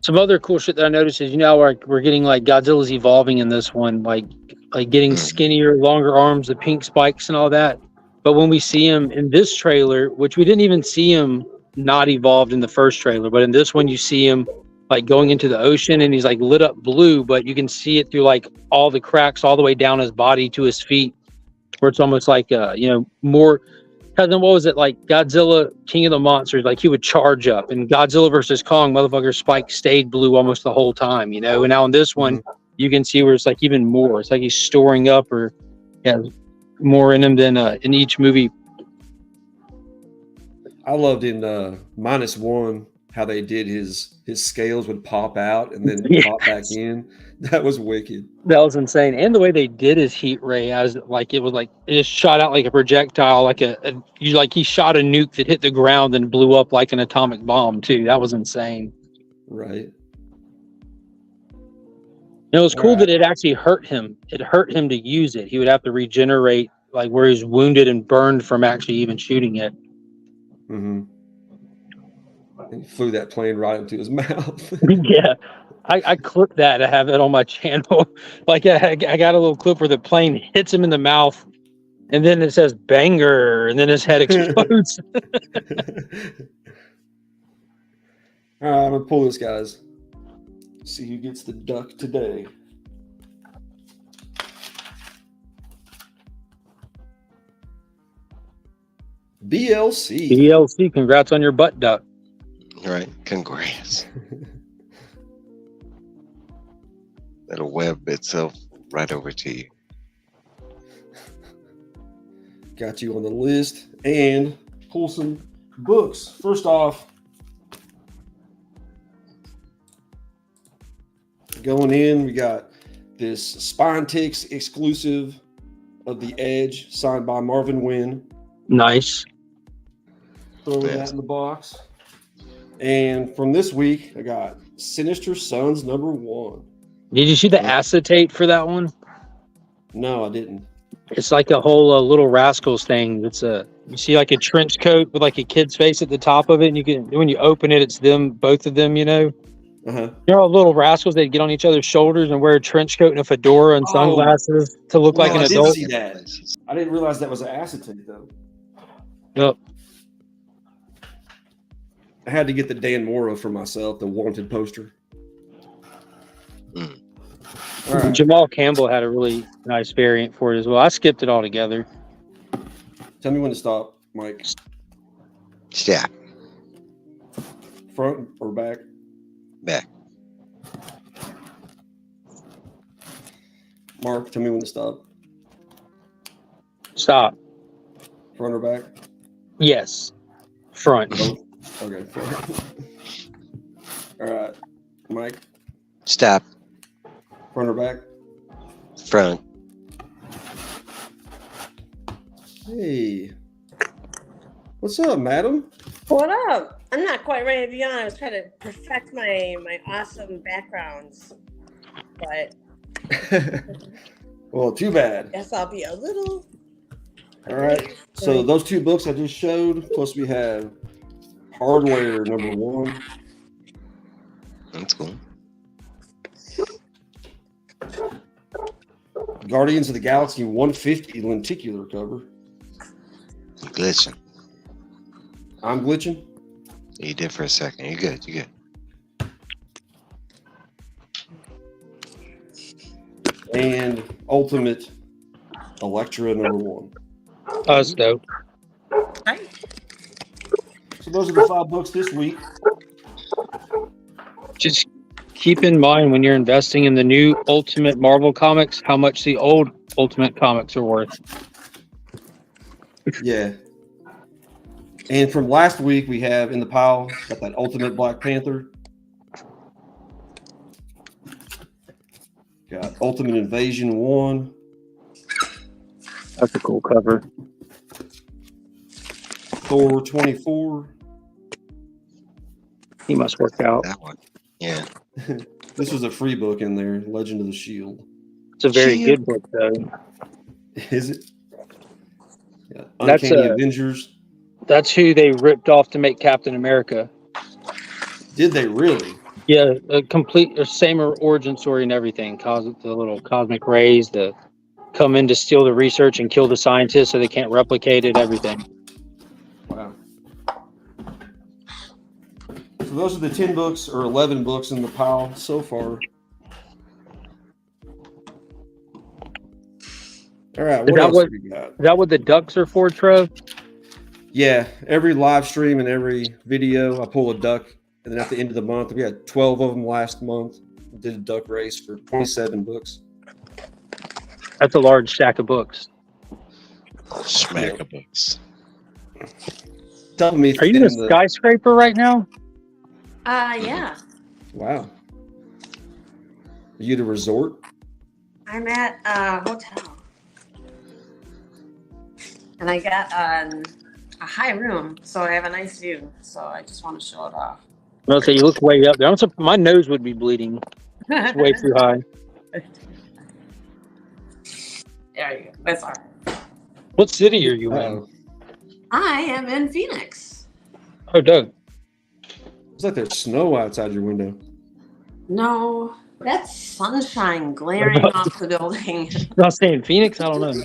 Some other cool shit that I noticed is, we're getting like Godzilla's evolving in this one, like getting skinnier, longer arms, the pink spikes and all that. But when we see him in this trailer, which we didn't even see him not evolved in the first trailer, but in this one you see him like going into the ocean and he's like lit up blue, but you can see it through like all the cracks all the way down his body to his feet, where it's almost like more. Because then what was it like? Godzilla, King of the Monsters, like he would charge up, and Godzilla versus Kong, motherfucker, Spike stayed blue almost the whole time, And now in this one, you can see where it's like even more. It's like he's storing up, or has more in him than in each movie. I loved in -1 how they did his scales would pop out and then pop back in. That was wicked. That was insane. And the way they did his heat ray, as like it was like it just shot out like a projectile, like he shot a nuke that hit the ground and blew up like an atomic bomb too. That was insane. Right. It was cool that it actually hurt him. It hurt him to use it. He would have to regenerate like where he's wounded and burned from actually even shooting it. Mm-hmm. He flew that plane right into his mouth. Yeah. I clipped that. I have it on my channel. Like I got a little clip where the plane hits him in the mouth, and then it says banger, and then his head explodes. All right, I'm gonna pull this, guys. See who gets the duck today. BLC, congrats on your butt duck. All right, congrats. It'll web itself right over to you. Got you on the list and pull some books. First off, going in, we got this Spine Ticks exclusive of The Edge, signed by Marvin Wynn. Nice. Throw that in the box. And from this week, I got Sinister Sons #1. Did you see the acetate for that one? No, I didn't. It's like a whole Little Rascals thing. It's you see like a trench coat with like a kid's face at the top of it, and you can when you open it, it's them, both of them. You know, they're all Little Rascals. They get on each other's shoulders and wear a trench coat and a fedora and sunglasses to look like an adult. I did see that. I didn't realize that was an acetate though. Yep. I had to get the Dan Mora for myself, the Wanted poster. All right. Jamal Campbell had a really nice variant for it as well. I skipped it all together. Tell me when to stop, Mike. Yeah. Front or back? Back. Mark, tell me when to stop. Stop. Front or back? Yes. Front. Both? Okay. Front. All right. Mike, Stop. front or back? Front. Hey. What's up, madam? What up? I'm not quite ready to be on. I was trying to perfect my awesome backgrounds, but Well, too bad. guess I'll be a little. All right. So those two books I just showed, plus we have Hardware #1. That's cool. Guardians of the Galaxy 150 lenticular cover. Glitching. I'm glitching. You did for a second. You're good. You're good. And Ultimate Electra #1. Us dope. So those are the 5 books this week. Just keep in mind when you're investing in the new Ultimate Marvel comics, how much the old Ultimate comics are worth. Yeah. And from last week, we have in the pile, got that Ultimate Black Panther. Got Ultimate Invasion 1. That's a cool cover. Thor 24. He must work out. That one. Yeah. This was a free book in there, Legend of the Shield. It's a very Shield. good book, though. Is it? Yeah. That's Uncanny a- Avengers. That's who they ripped off to make Captain America. Did they really? Yeah, a complete same origin story and everything. Cause the little cosmic rays that come in to steal the research and kill the scientists so they can't replicate it. Everything. Wow. So those are the 10 books or 11 books in the pile so far. All right, Is what that else what- we got? Is that what the ducks are for, Trev? Yeah, every live stream and every video, I pull a duck, and then at the end of the month, we had 12 of them last month. Did a duck race for 27 books. That's a large stack of books. Smack of books. Tell me, Are you in a skyscraper right now? Yeah. Wow. Are you at a resort? I'm at a hotel, and I got a high room, so I have a nice view. So I just want to show it off. Well, so you look way up there. My nose would be bleeding. It's way too high. There you go. That's all right. What city are you in? Uh-oh. I am in Phoenix. Oh, Doug. It's like there's snow outside your window. No, that's sunshine glaring off the building. I was saying Phoenix. I don't know.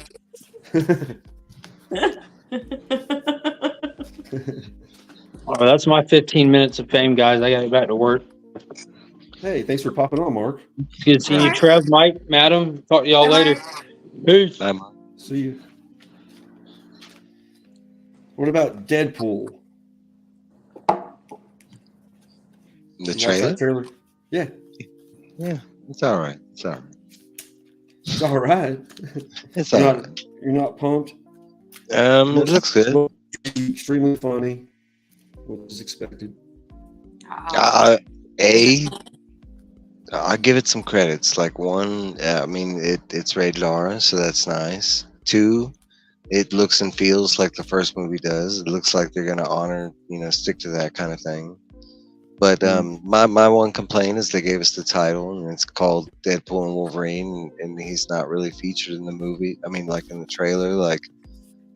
Oh, that's my 15 minutes of fame, guys. I got to get back to work. Hey, thanks for popping on, Mark. Good seeing you, Trev, Mike, Madam. Talk to y'all later. Peace. I'm See you. What about Deadpool? the You watched trailer. that trailer? Yeah. Yeah. It's all right. It's all right. It's all right. It's You're all not, right. you're not pumped. It looks good. Extremely funny, which is expected. Uh, A, I give it some credits. Like one, I mean, it's rated R, so that's nice. Two, it looks and feels like the first movie does. It looks like they're gonna honor, stick to that kind of thing. But my one complaint is they gave us the title and it's called Deadpool and Wolverine, and he's not really featured in the movie. I mean, like in the trailer, like.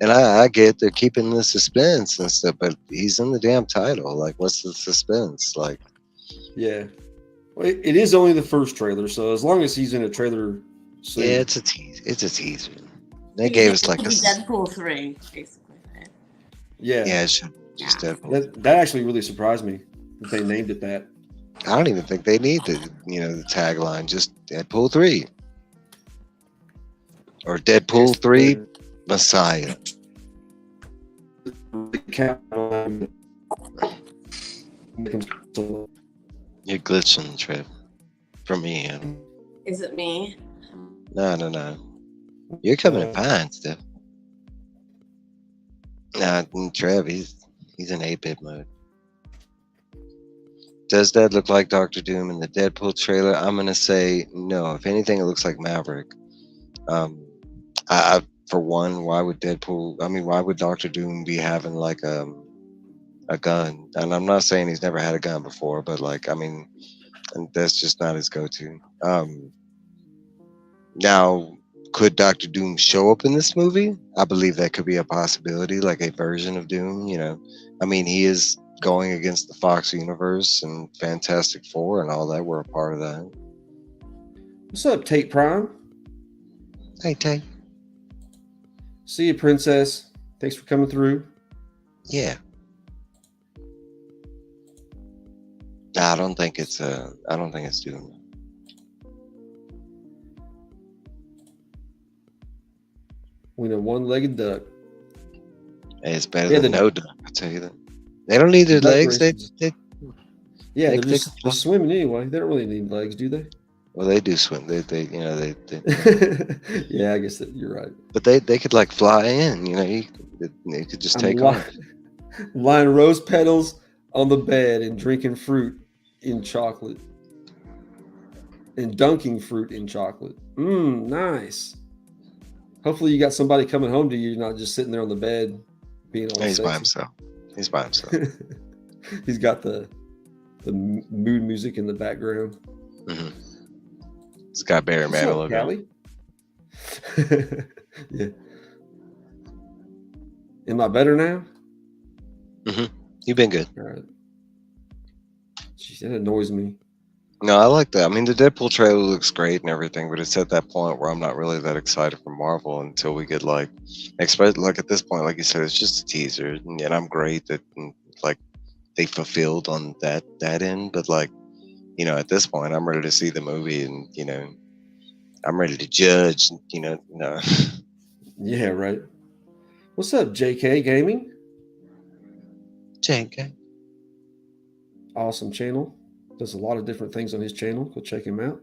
And I get they're keeping the suspense and stuff, but he's in the damn title. Like, what's the suspense? Like, Yeah. Well, it is only the first trailer, so as long as he's in a trailer soon. yeah, it's a tease. It's a teaser. They gave us like a Deadpool 3, basically. Yeah. Yeah, it's just Deadpool. That actually really surprised me that they named it that. I don't even think they need the the tagline. Just Deadpool 3 or Deadpool 3 Messiah. You're glitching, Trev. For me, Is it me? no. You're coming in fine, Steph. Nah, Trev, he's in 8-bit mode. Does that look like Doctor Doom in the Deadpool trailer? I'm gonna say no. If anything, it looks like Maverick. I for one, why would Deadpool? I mean, why would Doctor Doom be having like a gun? And I'm not saying he's never had a gun before, but like, I mean, and that's just not his go-to. Now, could Doctor Doom show up in this movie? I believe that could be a possibility, like a version of Doom. I mean, he is going against the Fox universe and Fantastic Four and all that. We're a part of that. What's up, Tate Prime? Hey, Tay. See you, Princess. Thanks for coming through. Yeah. I don't think it's Doom. We know one-legged duck. Hey, it's better than no duck. I tell you that. They don't need their legs. They're just swimming anyway. They don't really need legs, do they? Well, they do swim. They Yeah, I guess that you're right. But they could like fly in. You could just take off. Lying rose petals on the bed and drinking fruit in chocolate. And dunking fruit in chocolate. Nice. Hopefully you got somebody coming home to you, not just sitting there on the bed being all He's sexy. by himself. He's by himself. He's got the mood music in the background. Mm-hmm. It's got Barry Manilow. Callie? Yeah. Am I better now? Mm-hmm. You've been good. All right. Jeez, that annoys me. No, I like that. I mean, the Deadpool trailer looks great and everything, but it's at that point where I'm not really that excited for Marvel until we get like at this point, like you said, it's just a teaser, and I'm great that like they fulfilled on that end, but like at this point, I'm ready to see the movie, and I'm ready to judge. No. Yeah, right. What's up, JK Gaming? JK. Awesome channel. Does a lot of different things on his channel. Go check him out.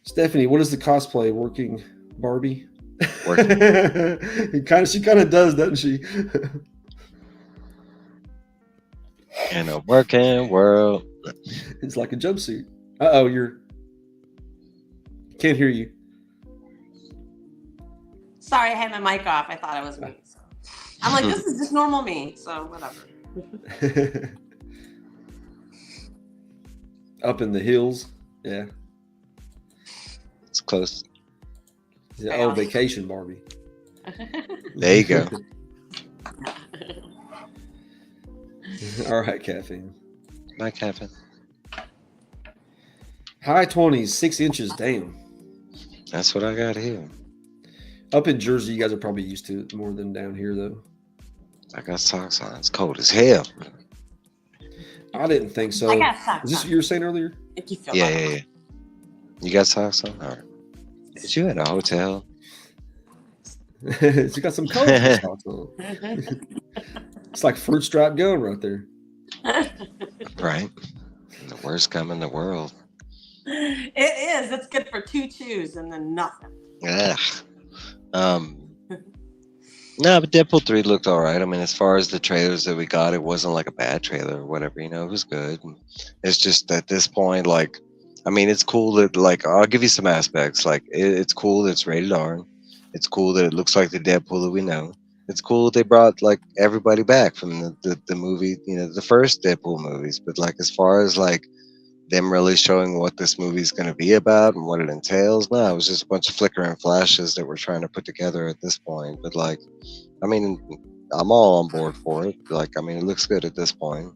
Stephanie, what is the cosplay working Barbie? Working. She kind of does, doesn't she? In a working world. It's like a jumpsuit. Uh-oh, can't hear you. Sorry, I had my mic off. I thought it was me. So. I'm like, this is just normal me, so whatever. Up in the hills. Yeah. It's close. Oh, vacation Barbie. There you go. All right, Caffeine. Bye, Caffeine. High 20s, 6 inches. Damn. That's what I got here. Up in Jersey, you guys are probably used to it more than down here, though. I got socks on. It's cold as hell. I didn't think so. I got socks. Is this what you were saying earlier? If you feel Yeah. You got socks on? All right. Did you at a hotel? You got some colorful socks on. It's like fruit stripe gum right there. Right. The worst gum in the world. It is. It's good for 2 chews and then nothing. Ugh. No, but Deadpool 3 looked all right. I mean, as far as the trailers that we got, it wasn't like a bad trailer or whatever. You know, it was good. It's just at this point, like, I mean, it's cool that, like, I'll give you some aspects. Like, it's cool that it's rated R. It's cool that it looks like the Deadpool that we know. It's cool that they brought, like, everybody back from the movie, you know, the first Deadpool movies. But, like, as far as, like, them really showing what this movie's going to be about and what it entails, no, it was just a bunch of flickering flashes that we're trying to put together at this point. But, like, I mean, I'm all on board for it. Like, I mean, it looks good at this point.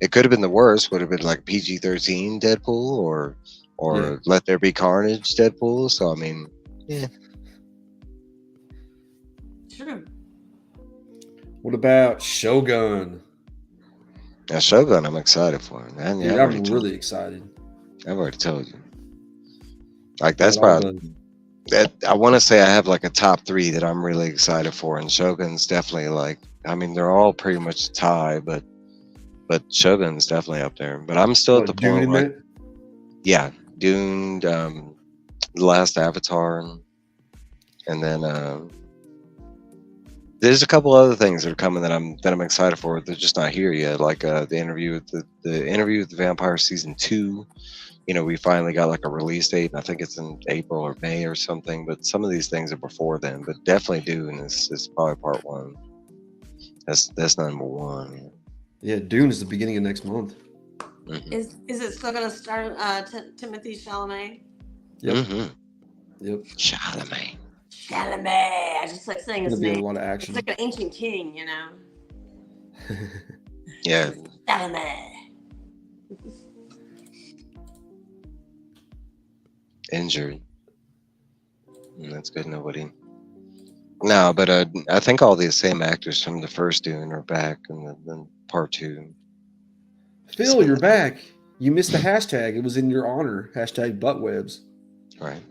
It could have been the worst. Would have been like PG-13 Deadpool or Yeah. Let There Be Carnage Deadpool. So I mean, yeah. True. What about Shogun? Now Shogun, I'm excited for. Man, yeah, Dude, I'm really excited. I've already told you. Like that's Got all probably that. I want to say I have like a top 3 that I'm really excited for, and Shogun's definitely like. I mean, they're all pretty much a tie, but Shogun's definitely up there. But I'm still at the Dune point in where, that? yeah, Dune, The Last Avatar, and then there's a couple other things that are coming that I'm excited for. They're just not here yet. Like the interview with the interview with the Vampire season 2. You know, we finally got like a release date, and I think it's in April or May or something. But some of these things are before then. But definitely Dune is probably part 1. That's number 1. Yeah, Dune is the beginning of next month. Mm-hmm. Is it still going to star Timothy Chalamet? Yep. Mm-hmm. Yep. Chalamet. Chalamet. I just like saying his Gonna be a name. lot of It's action. like an ancient king, you know. Yeah. Chalamet. Injured. That's good. Nobody. No, but I think all the same actors from the first Dune are back in the part 2. Phil, you're back. You missed the hashtag. It was in your honor. Hashtag buttwebs. Right.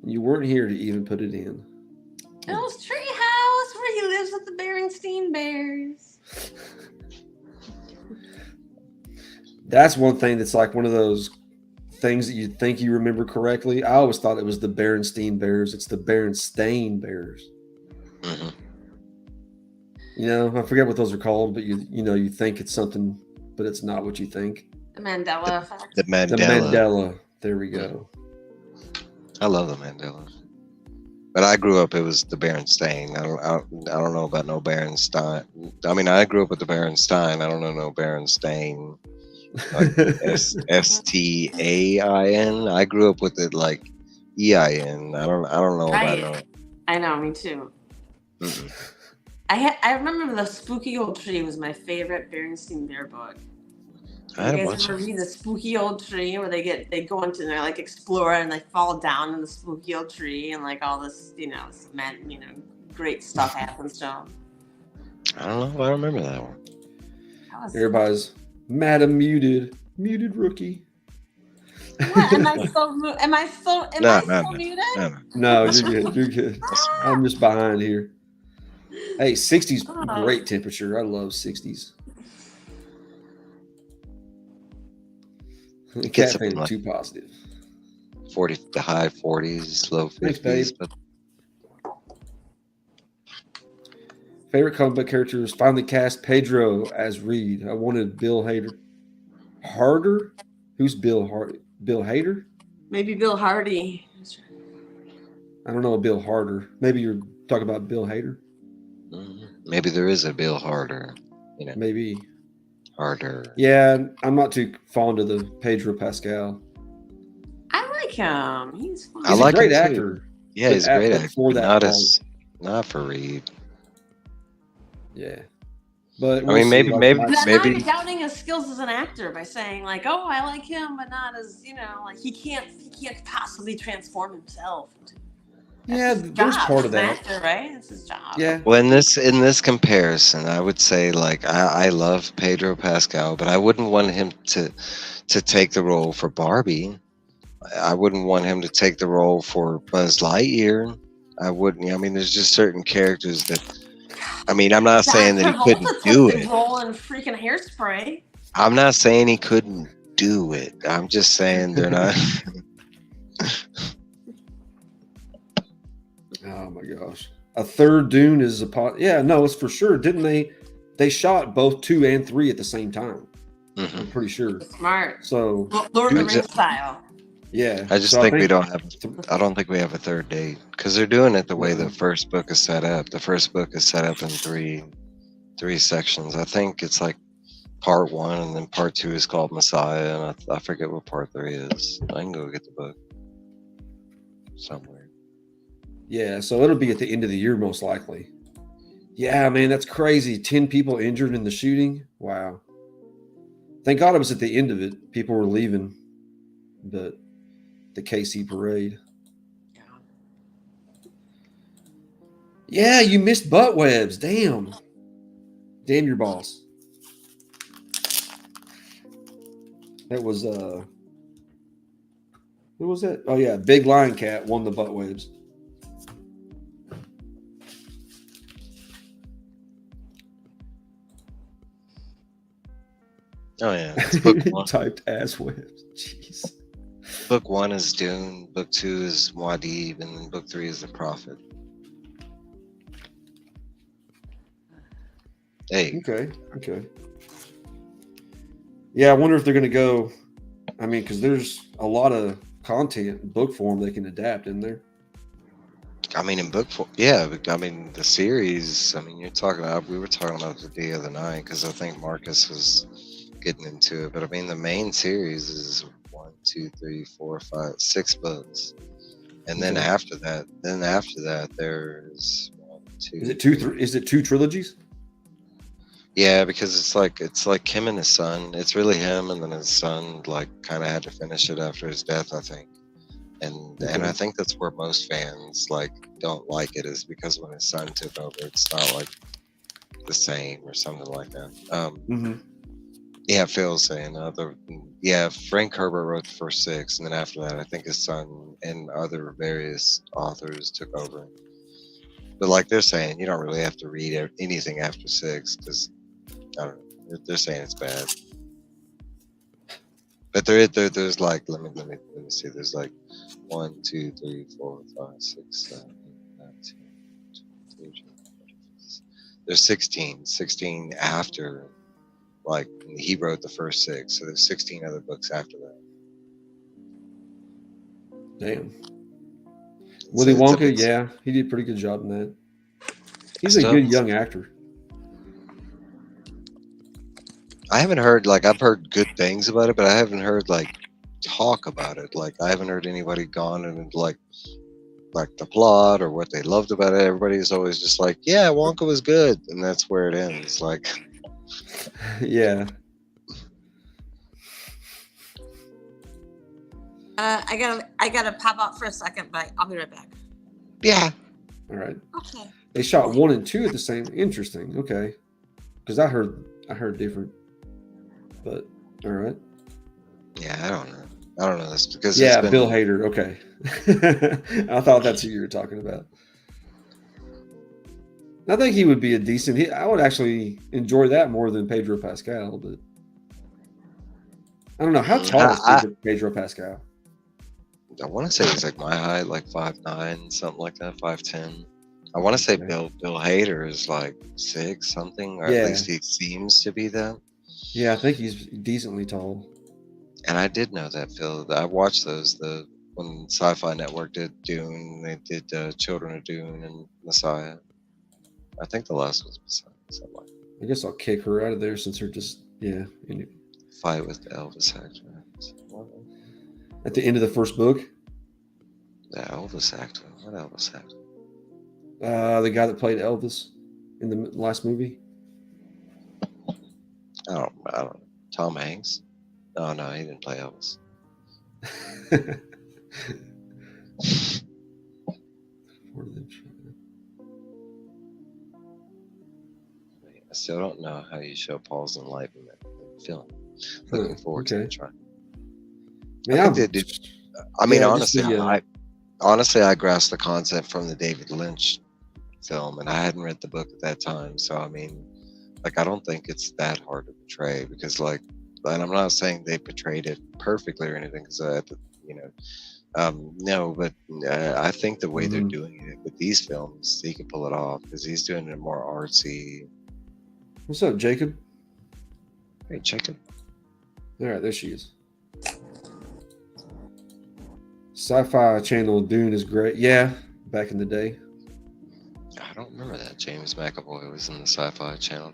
You weren't here to even put it in. Bill's treehouse, where he lives with the Berenstein Bears. That's one thing that's like one of those things that you think you remember correctly. I always thought it was the Berenstein Bears. It's the Berenstain Bears. Mm-hmm. You know, I forget what those are called, but you think it's something, but it's not what you think. The Mandela effect. The Mandela. The Mandela. There we go. I love the Mandela. But I grew up. It was the Berenstain. I don't know about no Berenstein. I mean, I grew up with the Berenstein. I don't know no Berenstain. Like Stain. I grew up with it like EIN. I don't know Right. about no. I know, me too. Mm-mm. I remember the Spooky Old Tree was my favorite Berenstein Bear book. I had a You guys bunch ever of. read the Spooky Old Tree where they go into and they like explore and they fall down in the spooky old tree and like all this, great stuff happens to them. I don't know if I remember that one. That was, Everybody's Madam Muted rookie. what? Am I so No. muted? No. No, you're good. You're good. I'm just behind here. Hey, 60s, great temperature. I love 60s. Gets Cat up in fan like too positive. 40, the high 40s, low 50s. Thanks, babe. But Favorite comic book characters finally cast Pedro as Reed. I wanted Bill Hader. Harder? Who's Bill Harder? Bill Hader? Maybe Bill Hardy. I don't know Bill Harder. Maybe you're talking about Bill Hader? maybe there is a Bill Harder. You know, Maybe. Harder. Yeah, I'm not too fond of the Pedro Pascal. I like him. He's fun. I He's like a great him too. actor. Yeah, But he's a great at- actor. for But that not for Reed. Yeah. But I mean, maybe- But I'm maybe- not doubting his skills as an actor by saying like, oh, I like him, but not as like he can't possibly transform himself. Yeah, That's his there's job part as of an that. actor, right? It's his job. Yeah. Well, in this comparison, I would say like I love Pedro Pascal, but I wouldn't want him to take the role for Barbie. I wouldn't want him to take the role for Buzz Lightyear. I wouldn't. I mean, there's just certain characters that. I mean, I'm not saying that he John couldn't Travolta do took it. the role in freaking Hairspray. I'm not saying he couldn't do it. I'm just saying they're not. Oh my gosh. A third Dune is yeah, no, it's for sure. Didn't they shot both 2 and 3 at the same time? Mhm. I'm pretty sure. Smart. So Lord of the Dude, Rings style. yeah. I just so think we don't have. I don't think we have a third date because they're doing it the way No. the first book is set up. The first book is set up in three sections. I think it's like part 1, and then part 2 is called Messiah, and I forget what part 3 is. I can go get the book somewhere. Yeah, so it'll be at the end of the year most likely. Yeah, man, that's crazy. 10 people injured in the shooting. Wow. Thank God it was at the end of it. People were leaving the KC parade. Yeah, you missed butt webs. Damn. Damn your boss. That was who was it? Oh yeah, Big Lion Cat won the butt webs. Oh yeah, it's book 1. Typed ass webs. Jeez. Book 1 is Dune. Book 2 is Muad'Dib, and then book 3 is the Prophet. Hey, Okay. Yeah, I wonder if they're going to go. I mean, because there's a lot of content in book form they can adapt in there. I mean, in book 4, yeah. I mean, the series. I mean, you're talking about. We were talking about it the other night because I think Marcus was getting into it. But I mean, the main series is 1, 2, 3, 4, 5, 6 books, and then Okay. after that, there's 1, 2. Is it two? Is it 2 trilogies? Yeah, because it's like him and his son. It's really him, and then his son like kind of had to finish it after his death, I think. And I think that's where most fans like don't like it, is because when his son took over, it's not like the same or something like that. Yeah, Phil's saying Frank Herbert wrote the first 6, and then after that, I think his son and other various authors took over. But like they're saying, you don't really have to read anything after 6 because I don't know. They're saying it's bad. But there's like let me see. There's like 1, 2, 3, 4, 5, 6, 7, 8, 9, 10, 12, 13, 14. There's 16 after, like he wrote the first 6, so there's 16 other books after that. Damn. Willy Wonka, yeah, he did a pretty good job in that. He's a good young actor. I haven't heard I've heard good things about it, but I haven't heard talk about it. Like I haven't heard anybody gone and like the plot or what they loved about it. Everybody's always just like, yeah, Wonka was good, and that's where it ends. Like, yeah. I gotta pop out for a second, but I'll be right back. Yeah. All right. Okay. They shot 1 and 2 at the same. Interesting. Okay. Because I heard different. But all right. Yeah, I don't know this because Bill Hader. Okay. I thought that's who you were talking about. I think he would be a decent. I would actually enjoy that more than Pedro Pascal, but I don't know how tall is Pedro Pascal. I want to say he's like my height, like 5'9", something like that, 5'10". I want to say Bill Hader is like 6 something, or at least he seems to be that. Yeah, I think he's decently tall. And I did know that, Phil. I watched those when Sci-Fi Network did Dune. They did Children of Dune and Messiah. I think the last was Messiah. Something like that. I guess I'll kick her out of there since they're just anyway. Fight with the Elvis actor. At the end of the first book? The Elvis actor. What Elvis actor? The guy that played Elvis in the last movie. I don't know. Tom Hanks? Oh, no, he didn't play Elvis. I still don't know how you show Paul's enlightenment in film. Looking forward to trying. I think they did. I mean, honestly, I grasped the concept from the David Lynch film, and I hadn't read the book at that time. So, I mean, I don't think it's that hard to portray because, and I'm not saying they portrayed it perfectly or anything, because no, but I think the way they're doing it with these films, he can pull it off because he's doing it more artsy. What's up, Jacob? Hey, check it. All right, there she is. Sci-Fi Channel Dune is great. Yeah, back in the day. I don't remember that James McAvoy was in the Sci-Fi Channel.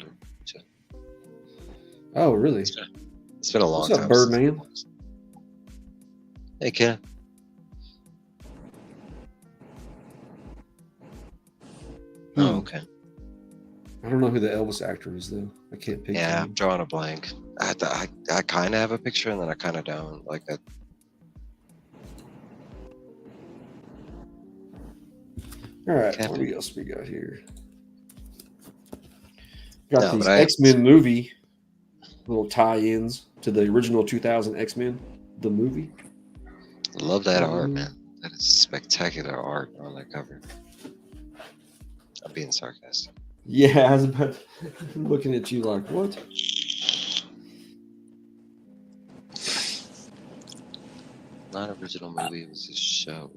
Oh, really? It's been a long What's time. up, Birdman? Hey, Ken. Oh, okay. I don't know who the Elvis actor is, though. I can't picture Yeah, him. I'm drawing a blank. I kind of have a picture, and then I kind of don't. Like that. All right, Can't what else we got here? Got No, these but X-Men movie little tie-ins to the original 2000 X-Men, the movie. Love that art, man. That is spectacular art on that cover. I'm being sarcastic. Yeah, I was about looking at you like, what? Not original movie, it was a show.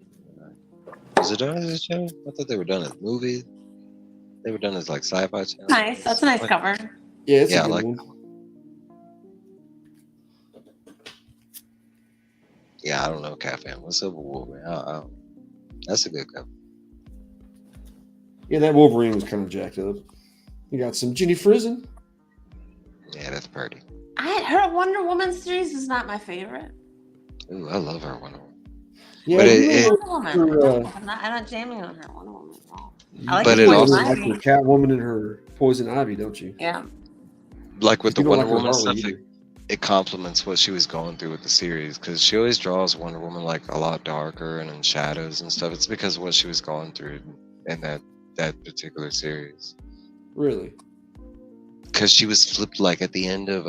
Was it done as a show? I thought they were done as movies. They were done as like Sci-Fi Channel. Nice. That's a nice cover. Yeah, it's Yeah, a I good like one. that one. Yeah, I don't know, Cafe. What's up with Wolverine? That's a good cover. Yeah, that Wolverine was kind of jacked up. You got some Jenny Frizen. Yeah, that's pretty. Her Wonder Woman series is not my favorite. Ooh, I love her Wonder Woman. Yeah, But Wonder Woman. I'm not jamming on her Wonder Woman at all. I like But the it Poison also- like Ivy. her Catwoman and her Poison Ivy, don't you? Yeah. Like with the You don't Wonder like her Woman Harley stuff, either. it complements what she was going through with the series, because she always draws Wonder Woman like a lot darker and in shadows and stuff. It's because of what she was going through in that particular series. Really? Because she was flipped, like at the end of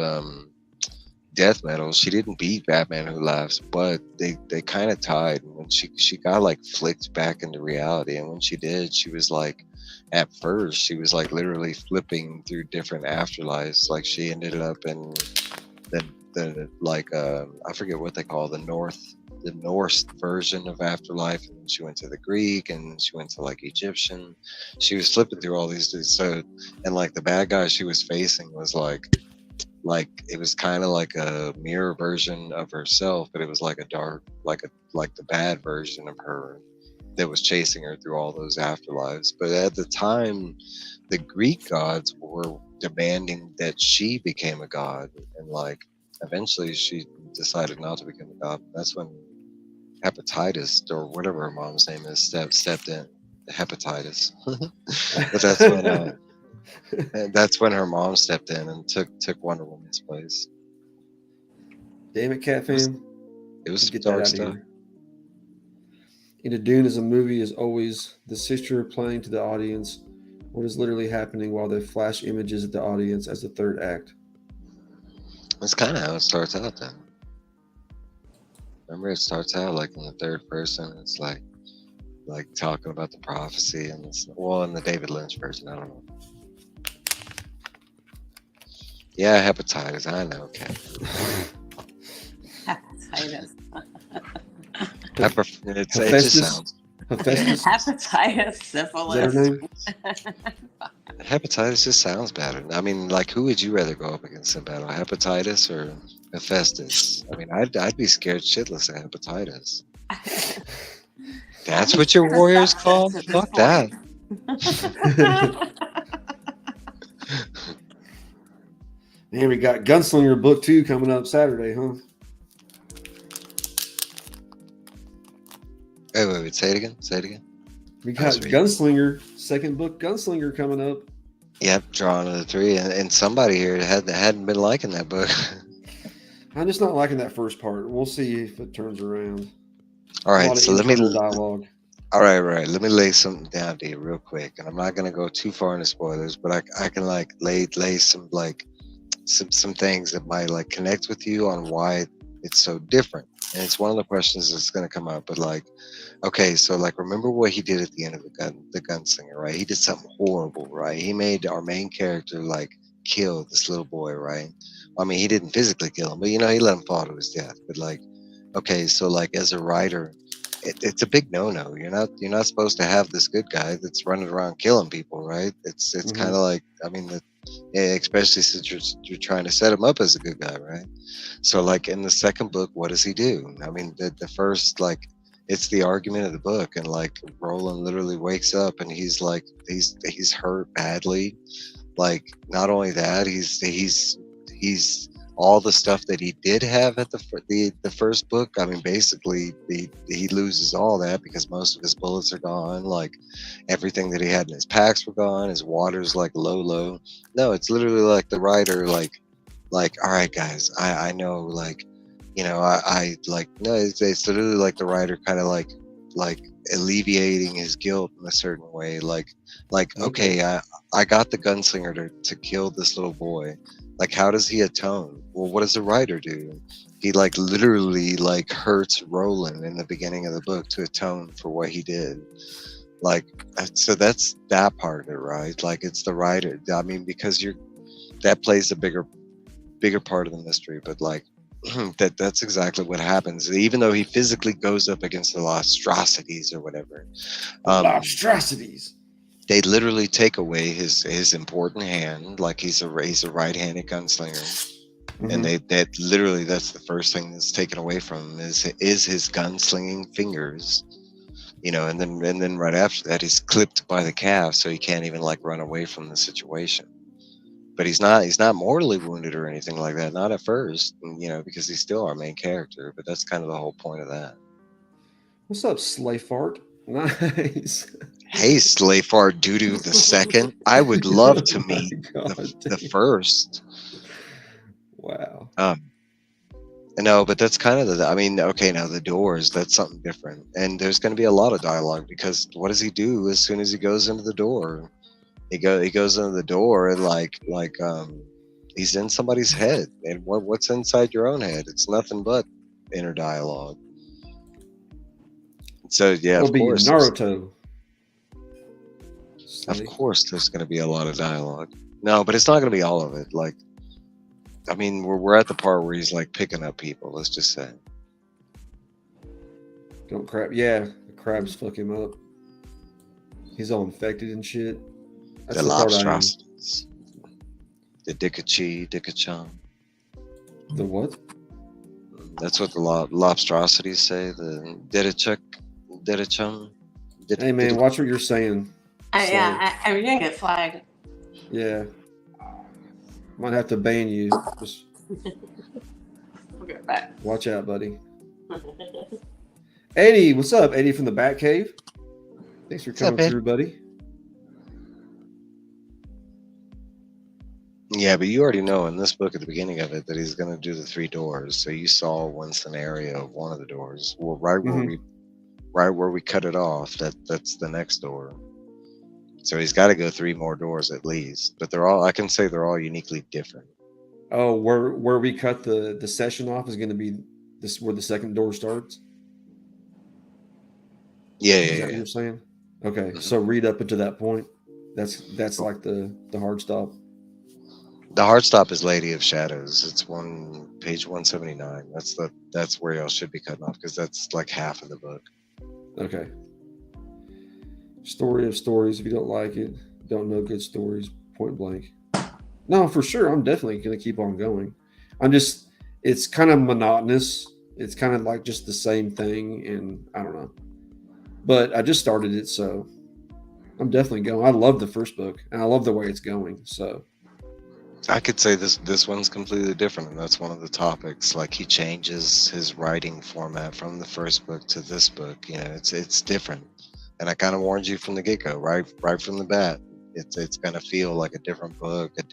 Death Metal, she didn't beat Batman Who Laughs, but they kind of tied. And when she got like flicked back into reality, and when she did, she was like, at first she was like literally flipping through different afterlives. Like she ended up in the like I forget what they call the Norse version of afterlife, and she went to the Greek, and she went to like Egyptian. She was flipping through all these things. So, and like the bad guy she was facing was like it was kind of like a mirror version of herself, but it was like a dark, like the bad version of her that was chasing her through all those afterlives. But at the time, the Greek gods were demanding that she became a god, and like eventually she decided not to become a god. That's when Hepatitis, or whatever her mom's name is, stepped in. Hepatitis. But that's when her mom stepped in and took Wonder Woman's place. Damn it, Cat Fam. It was some Get that dark out of stuff. here. In Dune as a movie is always the sister playing to the audience what is literally happening while they flash images at the audience as the third act. That's kind of how it starts out then. Remember, it starts out like in the third person. It's like talking about the prophecy, and it's, well, in the David Lynch version, I don't know. Yeah, hepatitis. I know, okay. Hepatitis. It just sounds. Hephaestus? Hepatitis, Is that her syphilis. name? Hepatitis just sounds better. I mean, like, who would you rather go up against in battle, hepatitis or Hephaestus? I mean, I'd be scared shitless of hepatitis. That's what your warriors call? Fuck that. And we got Gunslinger Book 2 coming up Saturday, huh? Wait, say it again. We got Gunslinger, second book Gunslinger coming up. Yep, Drawn of the Three, and somebody here hadn't been liking that book. I'm just not liking that first part. We'll see if it turns around. All right, so let me dialogue. All right. Let me lay something down to you real quick, and I'm not gonna go too far into spoilers, but I can like lay some like some things that might like connect with you on why it's so different. And it's one of the questions that's gonna come up. But like, okay, so like, remember what he did at the end of the Gunslinger, right? He did something horrible, right? He made our main character like kill this little boy, right? I mean, he didn't physically kill him, but he let him fall to his death. But like, okay, so like as a writer, it's a big no-no. You're not supposed to have this good guy that's running around killing people, right? It's kind of like, I mean, especially since you're trying to set him up as a good guy, right? So like in the second book, what does he do? I mean, the first, like, it's the argument of the book, and like Roland literally wakes up and he's like he's hurt badly. Like, not only that, he's all the stuff that he did have at the first book. I mean, basically he loses all that because most of his bullets are gone. Like, everything that he had in his packs were gone. His water's like low. No, it's literally like the writer like, all right, guys, I know, like, I like, no, it's literally like the writer kind of like alleviating his guilt in a certain way. Like, okay, I got the gunslinger to kill this little boy. Like, how does he atone? Well, what does the writer do? He like literally like hurts Roland in the beginning of the book to atone for what he did. Like, so that's that part of it, right? Like, it's the writer. I mean, because that plays a bigger part of the mystery, but like that's exactly what happens. Even though he physically goes up against the monstrosities or whatever, monstrosities, they literally take away his important hand. Like, he's a right-handed gunslinger, and that's the first thing that's taken away from him is his gunslinging fingers. And then right after that, he's clipped by the calf, so he can't even like run away from the situation. But he's not mortally wounded or anything like that. Not at first, because he's still our main character. But that's kind of the whole point of that. What's up, Slayfart? Nice. Hey, Slayfart Doodoo the second. I would love to meet the first. Wow. No, but that's kind of I mean, okay, now the doors, that's something different. And there's going to be a lot of dialogue, because what does he do as soon as he goes into the door? He goes into the door and like he's in somebody's head, and what's inside your own head? It's nothing but inner dialogue. So yeah, It'll be Naruto. Of course, there's going to be a lot of dialogue. No, but it's not going to be all of it. Like, I mean, we're at the part where he's like picking up people. Let's just say. Don't crab. Yeah, the crabs fuck him up. He's all infected and shit. That's the lobstrosities. The Dickachi. The what? That's what the lobstrosities say. The Didachum. Hey man, watch what you're saying. I'm gonna get flagged. Yeah. Might have to ban you. Just we'll get back. Watch out, buddy. Eddie, what's up? Eddie from the Batcave. Thanks for coming through, buddy. Yeah, but you already know in this book at the beginning of it that he's going to do the 3 doors. So you saw one scenario of one of the doors. Well, right where we cut it off, that's the next door. So he's got to go 3 more doors at least. But I can say they're all uniquely different. Oh, where we cut the session off is going to be this where the second door starts? Yeah. What you're saying? Okay, so read up into that point. That's like the hard stop. The hard stop is Lady of Shadows. It's page 179. That's where y'all should be cutting off, because that's like half of the book. Okay. Story of stories. If you don't like it, don't know good stories, point blank. No, for sure. I'm definitely going to keep on going. It's kind of monotonous. It's kind of like just the same thing. And I don't know. But I just started it, so I'm definitely going. I love the first book, and I love the way it's going. So I could say this one's completely different, and that's one of the topics. Like, he changes his writing format from the first book to this book. It's different. And I kind of warned you from the get-go, right from the bat. It's gonna feel like a different book, and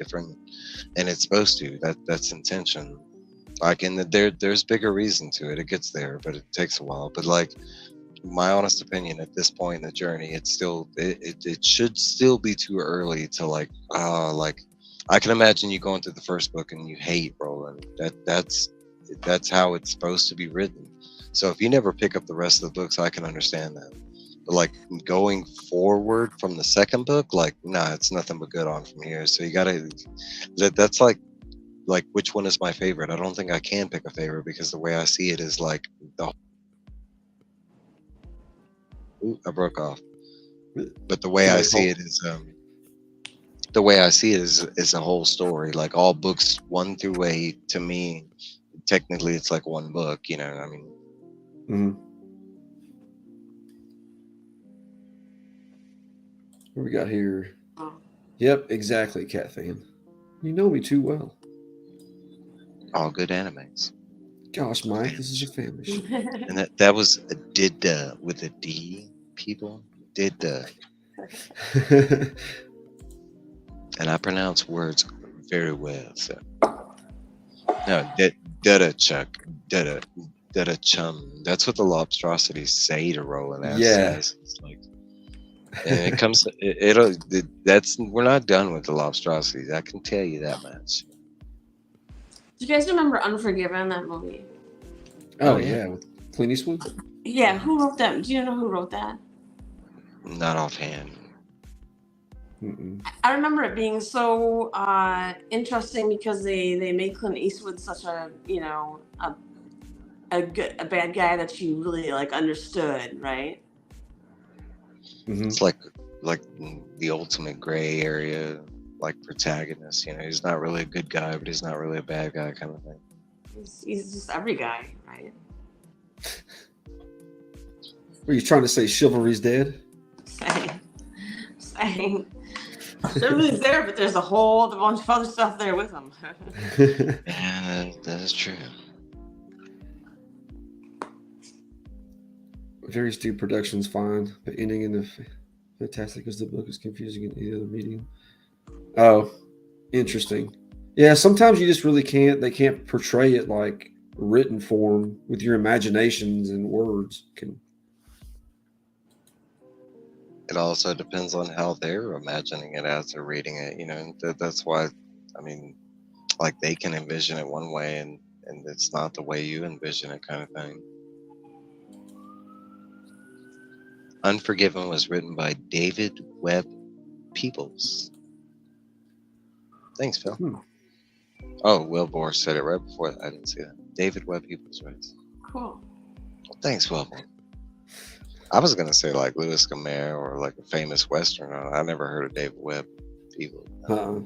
it's supposed to. That's intention. Like, there's bigger reason to it. It gets there, but it takes a while. But like, my honest opinion at this point in the journey, it should still be too early to like I can imagine you going through the first book and you hate Roland. That's how it's supposed to be written. So if you never pick up the rest of the books, I can understand that. like going forward from the second book, like nah, it's nothing but good on from here. So you gotta that's like which one is my favorite? I don't think I can pick a favorite because the way I see it is like I broke off. But the way I see it is is a whole story. Like all books 1 through 8 to me, technically it's like one book, you know. I mean, Mhm. What we got here? Oh. Yep, exactly, Cat Fan. You know me too well. all good animes. Gosh, Mike, this is a family show. And that was a did with a D, people. Did and I pronounce words very well. So no, dada chuck, dada chum. That's what the lobstrosities say to Roland as Yeah. says. It's like, and it comes. That's we're not done with the lobstrosities. I can tell you that much. Do you guys remember Unforgiven, that movie? Oh, Oh, yeah. yeah, with Clint Eastwood. Yeah, who wrote that? Do you know who wrote that? Not offhand. Mm-mm. I remember it being so interesting because they made Clint Eastwood such a a bad guy that you really like understood, right? Mhm. It's like the ultimate gray area, like protagonist. You know, he's not really a good guy, but he's not really a bad guy, kind of thing. He's just every guy, right? Were you trying to say chivalry's dead? Saying everything's there, but there's a whole bunch of other stuff there with him. Yeah, that is true. Very Stew Productions fine, but ending in the fantastic as the book is confusing in any other medium. Oh, interesting. Yeah, sometimes you just really can't. They can't portray it like written form with your imaginations and words. It also depends on how they're imagining it as they're reading it. You know, and that's why. I mean, like they can envision it one way, and it's not the way you envision it, kind of thing. Unforgiven was written by David Webb Peoples. Thanks, Phil. Oh, Wilbur said it right before that. I didn't see that. David Webb Peoples writes. Cool. Well, thanks, Wilbur. I was gonna say like Louis Gohmert or like a famous Western. I never heard of David Webb Peoples. All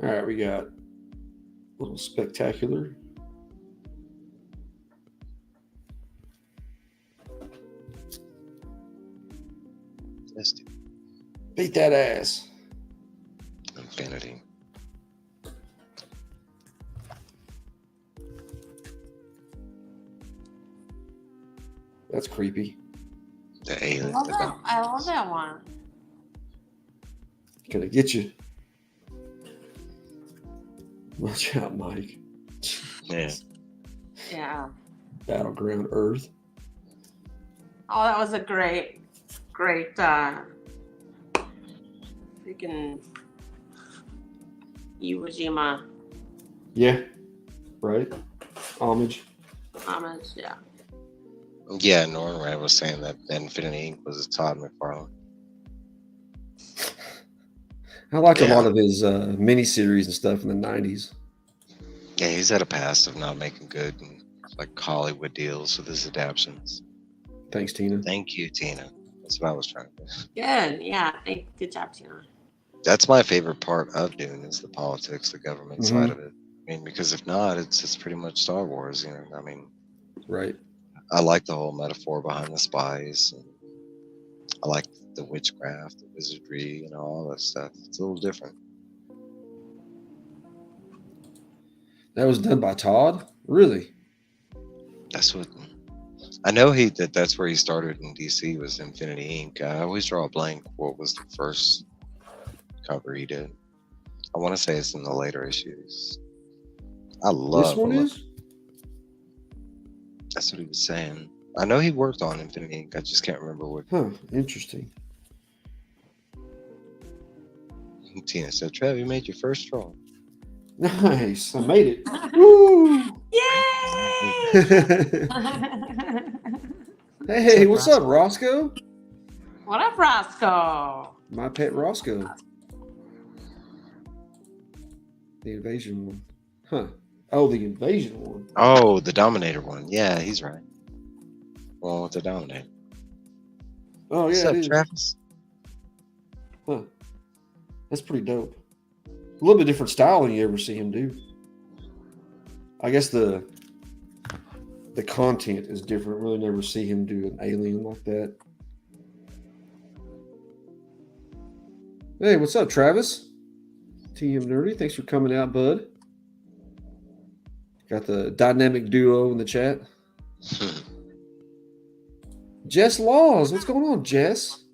right, we got a little spectacular. Yes, dude. Beat that ass. Infinity. That's creepy. The I alien. love that one. Gonna get you. Watch out, Mike. Yeah. Yeah. Battleground Earth. Oh, that was a great freaking Iwo Jima Yeah. Right? Homage. homage. Yeah. Yeah, Norman was saying that Infinity Inc. was Todd McFarlane. I liked a Yeah. lot of his miniseries and stuff in the 90s. Yeah, he's had a past of not making good and like Hollywood deals with his adaptions. Thanks, Tina. Thank you, Tina. That's what I was trying to do. Good. Yeah. Good job, Tina. That's my favorite part of Dune is the politics, the government Mhm. side of it. I mean, because if not, it's pretty much Star Wars, you know. I mean, Right. I like the whole metaphor behind the spies, and I like the witchcraft, the wizardry, you know, all that stuff. It's a little different. That was done by Todd? Really? That's what I know. That's where he started in DC was Infinity Inc. I always draw a blank. What was the first cover he did? I want to say it's in the later issues. I love This one is? That's what he was saying. I know he worked on Infinity Inc. I just can't remember what. Huh. Interesting. Tina said, "Trev, you made your first draw." Nice. I made it. Woo! Yay! Hey, what's up, Roscoe? What up, Roscoe? My pet Roscoe. The invasion one. Huh. Oh, the invasion one. Oh, the Dominator one. Yeah, he's right. Well, with the Dominator. Oh, What's yeah, up, it is. Travis? Huh. That's pretty dope. A little bit different style than you ever see him do. I guess the content is different. Really never see him do an alien like that. Hey, what's up, Travis? TM Nerdy, thanks for coming out, bud. Got the dynamic duo in the chat. Jess Laws, what's going on, Jess?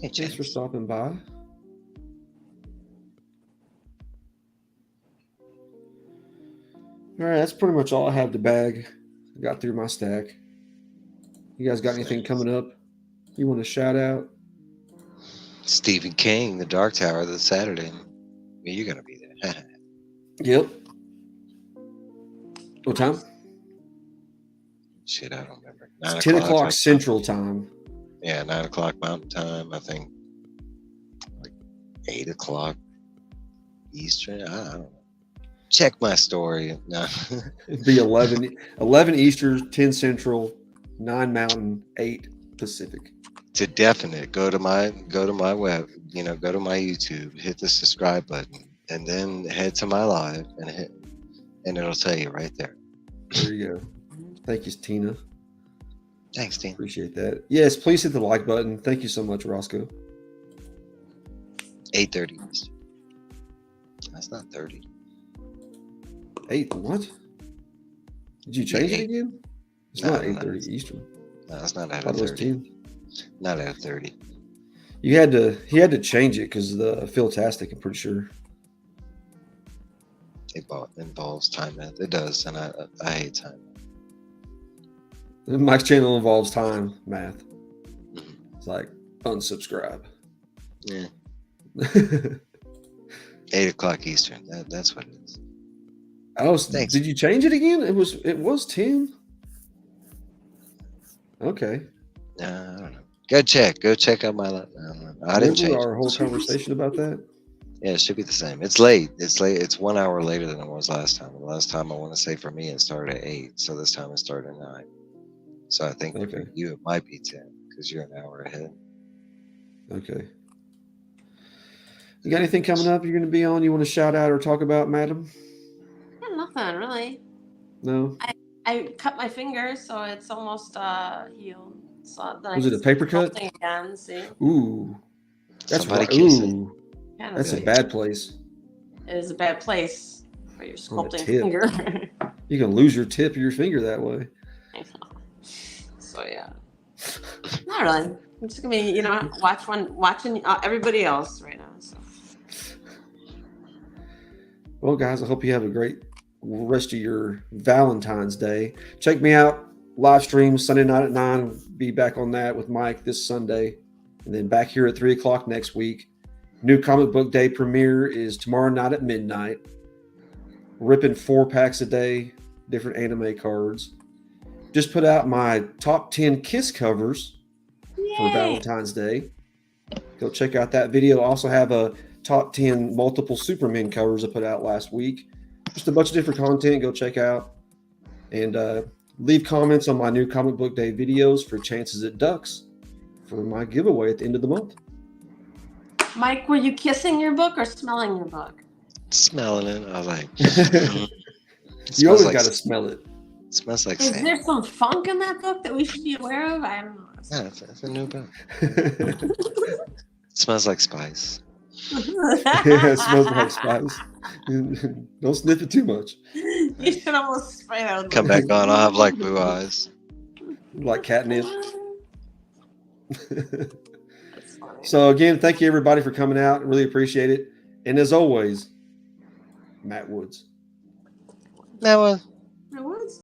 Hey, Thanks for stopping by. All right, that's pretty much all I have to bag. I got through my stack. You guys got anything coming up you want to shout out? Stephen King, The Dark Tower, this Saturday. You're going to be there. Yep. What time? Shit, I don't remember. It's 10 o'clock Central Time. Yeah, 9 o'clock Mountain Time. I think like 8 o'clock Eastern. I don't know. Check my story. No. It'd be 11 Eastern, 10 Central, 9 Mountain, 8 Pacific. To definite, go to my web, go to my YouTube, hit the subscribe button, and then head to my live and it'll tell you right there. There you go. Thank you, Tina. Thanks, Tina. Appreciate that. Yes, please hit the like button. Thank you so much, Roscoe. 8:30 Eastern. That's not 30. 8 what? Did you change it again? It's No, not no, 8:30 Eastern. No, it's not I at thought it was 30. 10. Not at 30. He had to change it because of the Philtastic, I'm pretty sure. It involves time math. It does, and I hate time. Mike's channel involves time math. It's like unsubscribe. Yeah. 8 o'clock Eastern. That's what it is. Oh, Thanks. Did you change it again? It was 10. Okay. I don't know. Go check out my. I didn't change our whole it. conversation about that. Yeah, it should be the same. It's late. It's 1 hour later than it was last time. The last time I want to say for me it started at 8, so this time it started at 9. So I think for you it might be 10 because you're an hour ahead. Okay. You got anything coming up you're going to be on? You want to shout out or talk about, madam? Yeah, nothing really. No. I cut my finger, so it's almost healed. So then Was it a paper cut? Again, see? Ooh, that's Somebody right. kiss it. Ooh, Yeah, that's a bad place. It is a bad place for your On the sculpting tip. finger. You can lose your tip of your finger that way. I know. So yeah, not really. I'm just gonna be, watching everybody else right now. So. Well, guys, I hope you have a great rest of your Valentine's Day. Check me out, live stream Sunday night at 9. Be back on that with Mike this Sunday. And then back here at 3 o'clock next week. New Comic Book Day premiere is tomorrow night at midnight. Ripping 4 packs a day, different anime cards. Just put out my top 10 Kiss covers for Valentine's Day. Go check out that video. Also have a top 10 multiple Superman covers I put out last week. Just a bunch of different content. Go check out. And leave comments on my new Comic Book Day videos for chances at ducks for my giveaway at the end of the month. Mike, were you kissing your book or smelling your book? Smelling it. I was like, You always got to smell it. It smells like Is sand. there some funk in that book that we should be aware of? I don't know. Yeah, it's a new book. It smells like spice. Yeah, it smells like spice. Don't sniff it too much. You should almost spray that with Come back on. I'll have like blue eyes. Like catnip. That's funny. So again, thank you everybody for coming out. Really appreciate it. And as always, Matt Woods. That was.